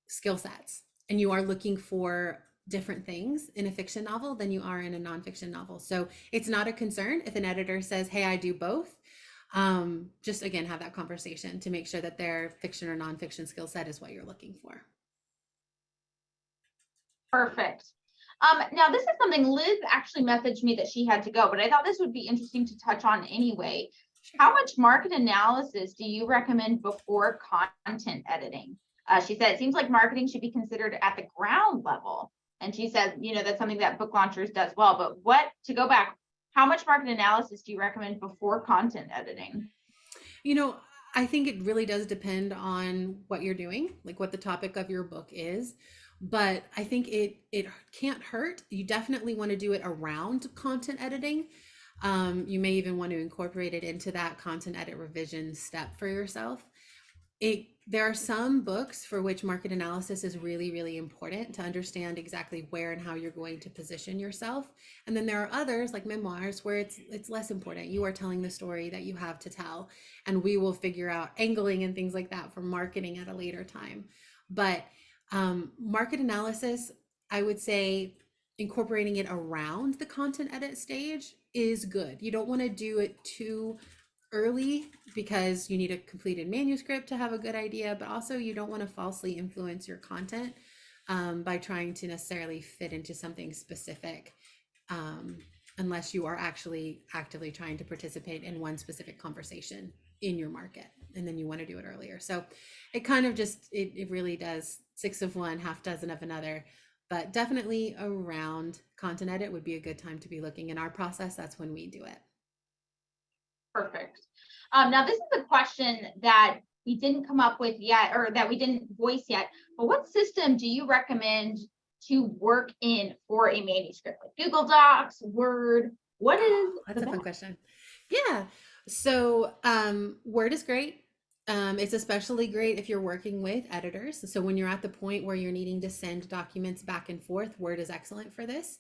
skill sets. And you are looking for different things in a fiction novel than you are in a nonfiction novel. So it's not a concern if an editor says, hey, I do both. Just again, have that conversation to make sure that their fiction or nonfiction skill set is what you're looking for. Perfect. Now this is something Liz actually messaged me that she had to go, but I thought this would be interesting to touch on anyway. Sure. How much market analysis do you recommend before content editing? She said, it seems like marketing should be considered at the ground level. And she said, that's something that Book Launchers does well, but to go back, how much market analysis do you recommend before content editing? I think it really does depend on what you're doing, like what the topic of your book is. But I think it can't hurt. You definitely want to do it around content editing. You may even want to incorporate it into that content edit revision step for yourself. There are some books for which market analysis is really, really important to understand exactly where and how you're going to position yourself. And then there are others like memoirs where it's less important. You are telling the story that you have to tell, and we will figure out angling and things like that for marketing at a later time. But market analysis, I would say incorporating it around the content edit stage is good. You don't want to do it too early because you need a completed manuscript to have a good idea, but also you don't want to falsely influence your content by trying to necessarily fit into something specific unless you are actually actively trying to participate in one specific conversation in your market. and then you want to do it earlier. So it kind of just, it really does 6 of one, half dozen of another. But definitely around content edit would be a good time to be looking. In our process, that's when we do it. Perfect. Now, this is a question that we didn't come up with yet, or that we didn't voice yet, but what system do you recommend to work in for a manuscript? Like Google Docs, Word, what is That's the a fun best? question. Yeah. So Word is great. It's especially great if you're working with editors. So when you're at the point where you're needing to send documents back and forth, Word is excellent for this.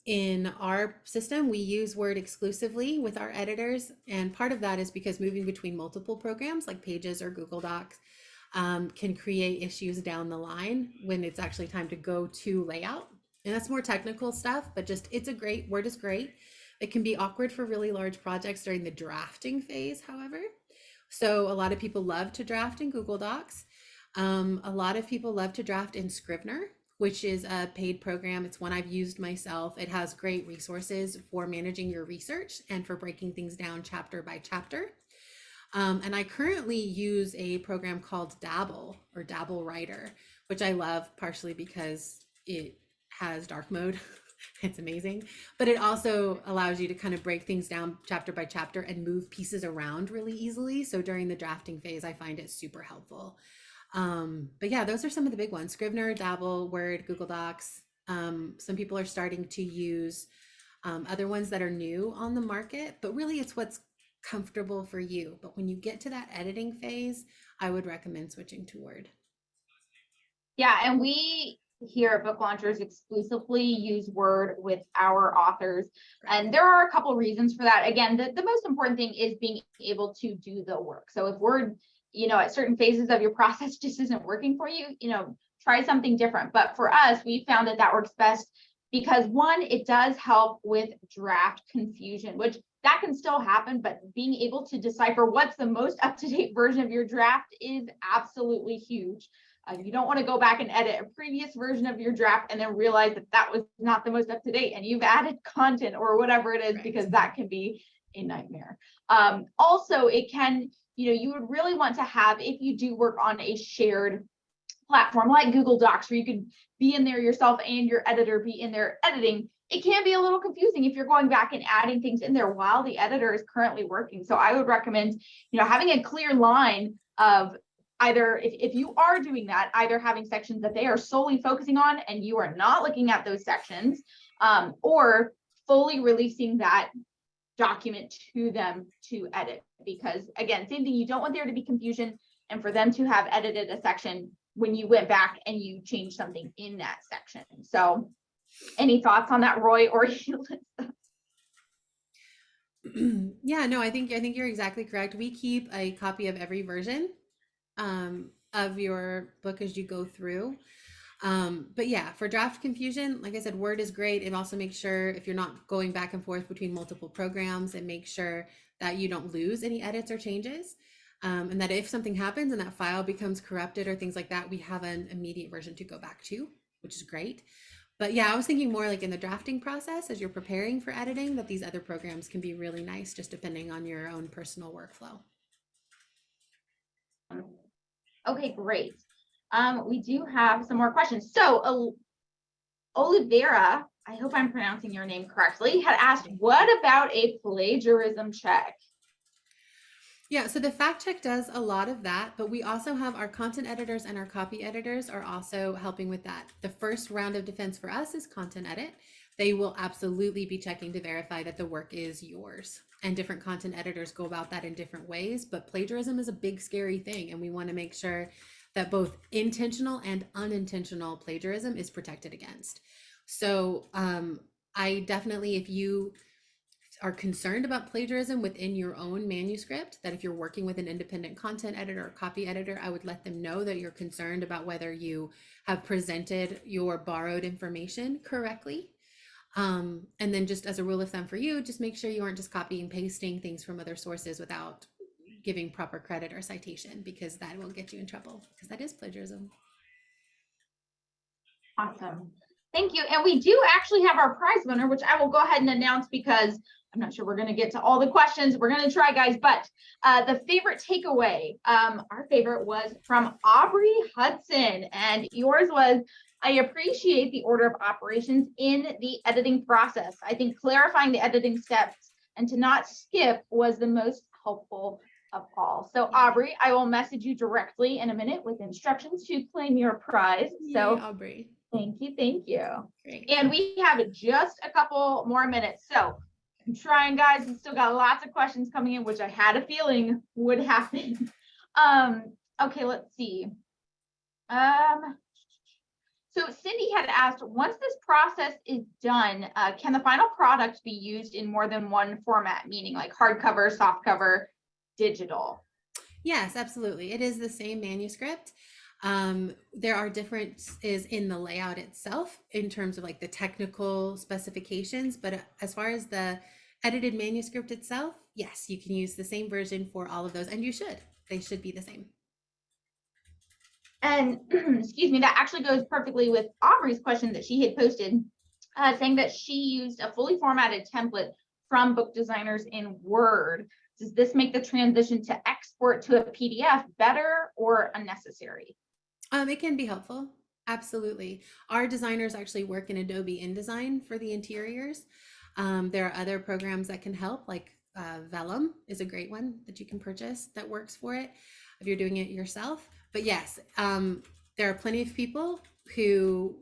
In our system, we use Word exclusively with our editors. And part of that is because moving between multiple programs like Pages or Google Docs can create issues down the line when it's actually time to go to layout. And that's more technical stuff, but just Word is great. It can be awkward for really large projects during the drafting phase, however. So a lot of people love to draft in Google Docs. A lot of people love to draft in Scrivener, which is a paid program. It's one I've used myself. It has great resources for managing your research and for breaking things down chapter by chapter. And I currently use a program called Dabble or Dabble Writer, which I love partially because it has dark mode. It's amazing, but it also allows you to kind of break things down chapter by chapter and move pieces around really easily. So during the drafting phase, I find it super helpful. But yeah, those are some of the big ones: Scrivener, Dabble, Word, Google Docs. Some people are starting to use other ones that are new on the market, but really it's what's comfortable for you. But when you get to that editing phase, I would recommend switching to Word. Yeah, and we here at Book Launchers exclusively use Word with our authors. And there are a couple reasons for that. Again, the most important thing is being able to do the work. So if Word, at certain phases of your process just isn't working for you, try something different. But for us, we found that works best because one, it does help with draft confusion, which that can still happen, but being able to decipher what's the most up-to-date version of your draft is absolutely huge. You don't want to go back and edit a previous version of your draft and then realize that was not the most up-to-date and you've added content or whatever it is, Right. because that can be a nightmare. Also, it can, you would really want to have, if you do work on a shared platform like Google Docs, where you could be in there yourself and your editor be in there editing, it can be a little confusing if you're going back and adding things in there while the editor is currently working. So I would recommend, having a clear line of either, if you are doing that, either having sections that they are solely focusing on and you are not looking at those sections, or fully releasing that document to them to edit. Because again, same thing, you don't want there to be confusion and for them to have edited a section when you went back and you changed something in that section. So any thoughts on that, Roy or Elissa? Yeah, no, I think you're exactly correct. We keep a copy of every version of your book as you go through. But yeah, for draft confusion, like I said, Word is great. It also makes sure if you're not going back and forth between multiple programs, and make sure that you don't lose any edits or changes. And that if something happens and that file becomes corrupted or things like that, we have an immediate version to go back to, which is great. But yeah, I was thinking more like in the drafting process as you're preparing for editing, that these other programs can be really nice, just depending on your own personal workflow. Okay, great. We do have some more questions. So Olivera, I hope I'm pronouncing your name correctly, had asked, what about a plagiarism check? Yeah, so the fact check does a lot of that, but we also have our content editors and our copy editors are also helping with that. The first round of defense for us is content edit. They will absolutely be checking to verify that the work is yours. And different content editors go about that in different ways, but plagiarism is a big, scary thing. And we want to make sure that both intentional and unintentional plagiarism is protected against. So I definitely, if you are concerned about plagiarism within your own manuscript, that if you're working with an independent content editor or copy editor, I would let them know that you're concerned about whether you have presented your borrowed information correctly. And then just as a rule of thumb for you, just make sure you aren't just copying and pasting things from other sources without giving proper credit or citation, because that will get you in trouble, because that is plagiarism. Awesome. Thank you. And we do actually have our prize winner, which I will go ahead and announce because I'm not sure we're going to get to all the questions. We're going to try, guys, but the favorite takeaway, our favorite was from Aubrey Hudson, and yours was, I appreciate the order of operations in the editing process. I think clarifying the editing steps and to not skip was the most helpful of all. So Aubrey, I will message you directly in a minute with instructions to claim your prize. Yay, So Aubrey. thank you. Great. And we have just a couple more minutes. So I'm trying, guys. We still got lots of questions coming in, which I had a feeling would happen. Okay, let's see. So Cindy had asked, once this process is done, can the final product be used in more than one format, meaning like hardcover, softcover, digital? Yes, absolutely. It is the same manuscript. There are differences in the layout itself in terms of like the technical specifications, but as far as the edited manuscript itself, yes, you can use the same version for all of those, and you should. They should be the same. And excuse me, that actually goes perfectly with Aubrey's question that she had posted, saying that she used a fully formatted template from Book Designers in Word. Does this make the transition to export to a PDF better or unnecessary? It can be helpful. Absolutely. Our designers actually work in Adobe InDesign for the interiors. There are other programs that can help, like Vellum is a great one that you can purchase that works for it if you're doing it yourself. But yes, there are plenty of people who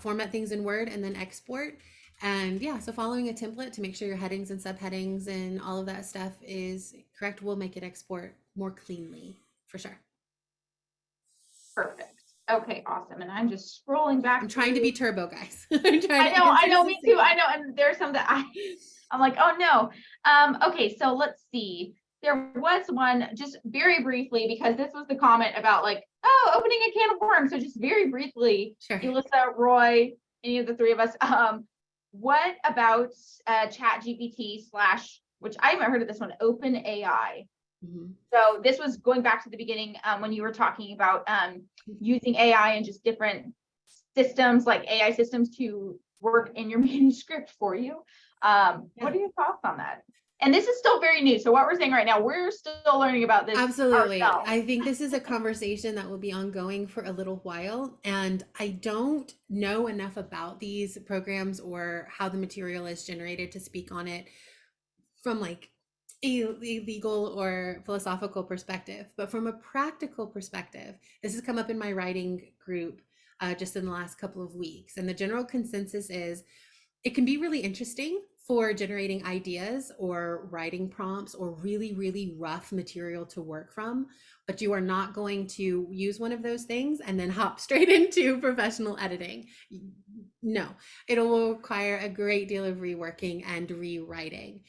format things in Word and then export. And yeah, so following a template to make sure your headings and subheadings and all of that stuff is correct will make it export more cleanly, for sure. Perfect. Okay, awesome. And I'm just scrolling back. I'm trying to be turbo, guys. I know, me too. I know, and there's some that I'm like, oh no. Okay, so let's see. There was one just very briefly, because this was the comment about like, oh, opening a can of worms. So just very briefly, Sure. Elissa, Roy, any of the three of us, what about Chat GPT / which I haven't heard of this one, Open AI? Mm-hmm. So this was going back to the beginning when you were talking about using AI and just different systems like AI systems to work in your manuscript for you. What are your thoughts on that? And this is still very new. So what we're saying right now, we're still learning about this. Absolutely. Ourselves. I think this is a conversation that will be ongoing for a little while. And I don't know enough about these programs or how the material is generated to speak on it from like a legal or philosophical perspective. But from a practical perspective, this has come up in my writing group just in the last couple of weeks. And the general consensus is it can be really interesting for generating ideas or writing prompts or really, really rough material to work from, but you are not going to use one of those things and then hop straight into professional editing. No, it'll require a great deal of reworking and rewriting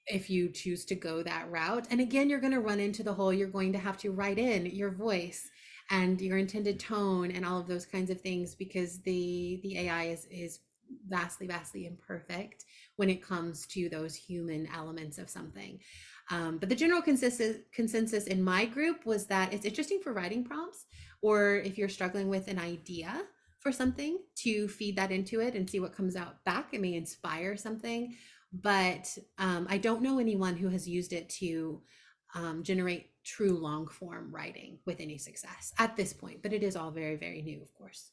if you choose to go that route. And again, you're going to run into the whole, you're going to have to write in your voice and your intended tone and all of those kinds of things, because the AI is vastly imperfect when it comes to those human elements of something. But the general consensus in my group was that it's interesting for writing prompts, or if you're struggling with an idea for something, to feed that into it and see what comes out back. It may inspire something, but I don't know anyone who has used it to generate true long form writing with any success at this point, but it is all very, very new, of course.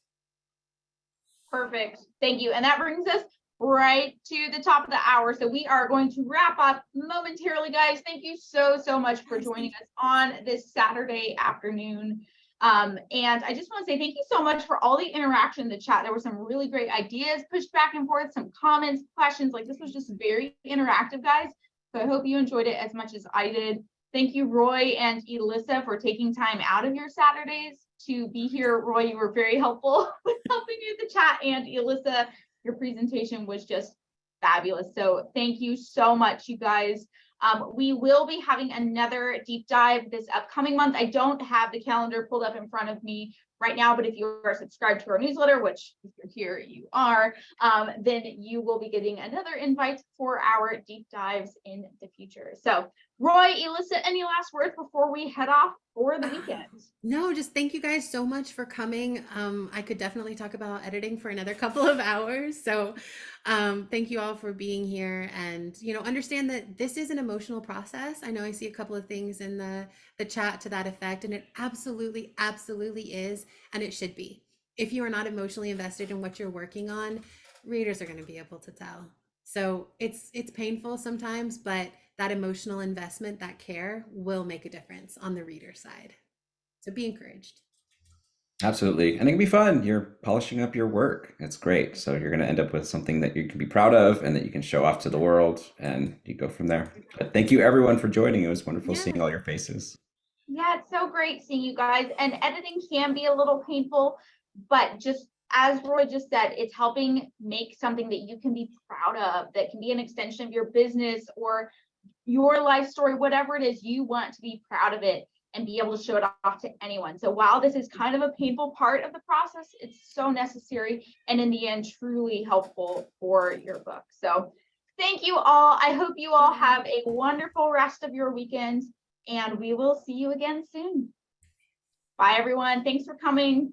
Perfect. Thank you. And that brings us right to the top of the hour. So we are going to wrap up momentarily, guys. Thank you so much for joining us on this Saturday afternoon. And I just want to say thank you so much for all the interaction in the chat. There were some really great ideas pushed back and forth, some comments, questions. Like, this was just very interactive, guys. So I hope you enjoyed it as much as I did. Thank you, Roy and Elissa, for taking time out of your Saturdays to be here. Roy, you were very helpful with helping me in the chat, and Elissa, your presentation was just fabulous. So thank you so much, you guys. We will be having another deep dive this upcoming month. I don't have the calendar pulled up in front of me right now, but if you are subscribed to our newsletter, which if you're here, you are, then you will be getting another invite for our deep dives in the future. So Roy, Elissa, any last words before we head off for the weekend? No, just thank you guys so much for coming. I could definitely talk about editing for another couple of hours. So thank you all for being here, and understand that this is an emotional process. I know I see a couple of things in the chat to that effect, and it absolutely, absolutely is, and it should be. If you are not emotionally invested in what you're working on, readers are going to be able to tell. So it's painful sometimes, but that emotional investment, that care will make a difference on the reader side. So be encouraged. Absolutely. And it can be fun. You're polishing up your work. It's great. So you're going to end up with something that you can be proud of and that you can show off to the world, and you go from there. But thank you everyone for joining. It was wonderful Yeah. seeing all your faces. Yeah, it's so great seeing you guys. And editing can be a little painful, but just as Roy just said, it's helping make something that you can be proud of, that can be an extension of your business or your life story, whatever it is, you want to be proud of it and be able to show it off to anyone. So while this is kind of a painful part of the process, it's so necessary and in the end, truly helpful for your book. So thank you all. I hope you all have a wonderful rest of your weekend, and we will see you again soon. Bye, everyone. Thanks for coming.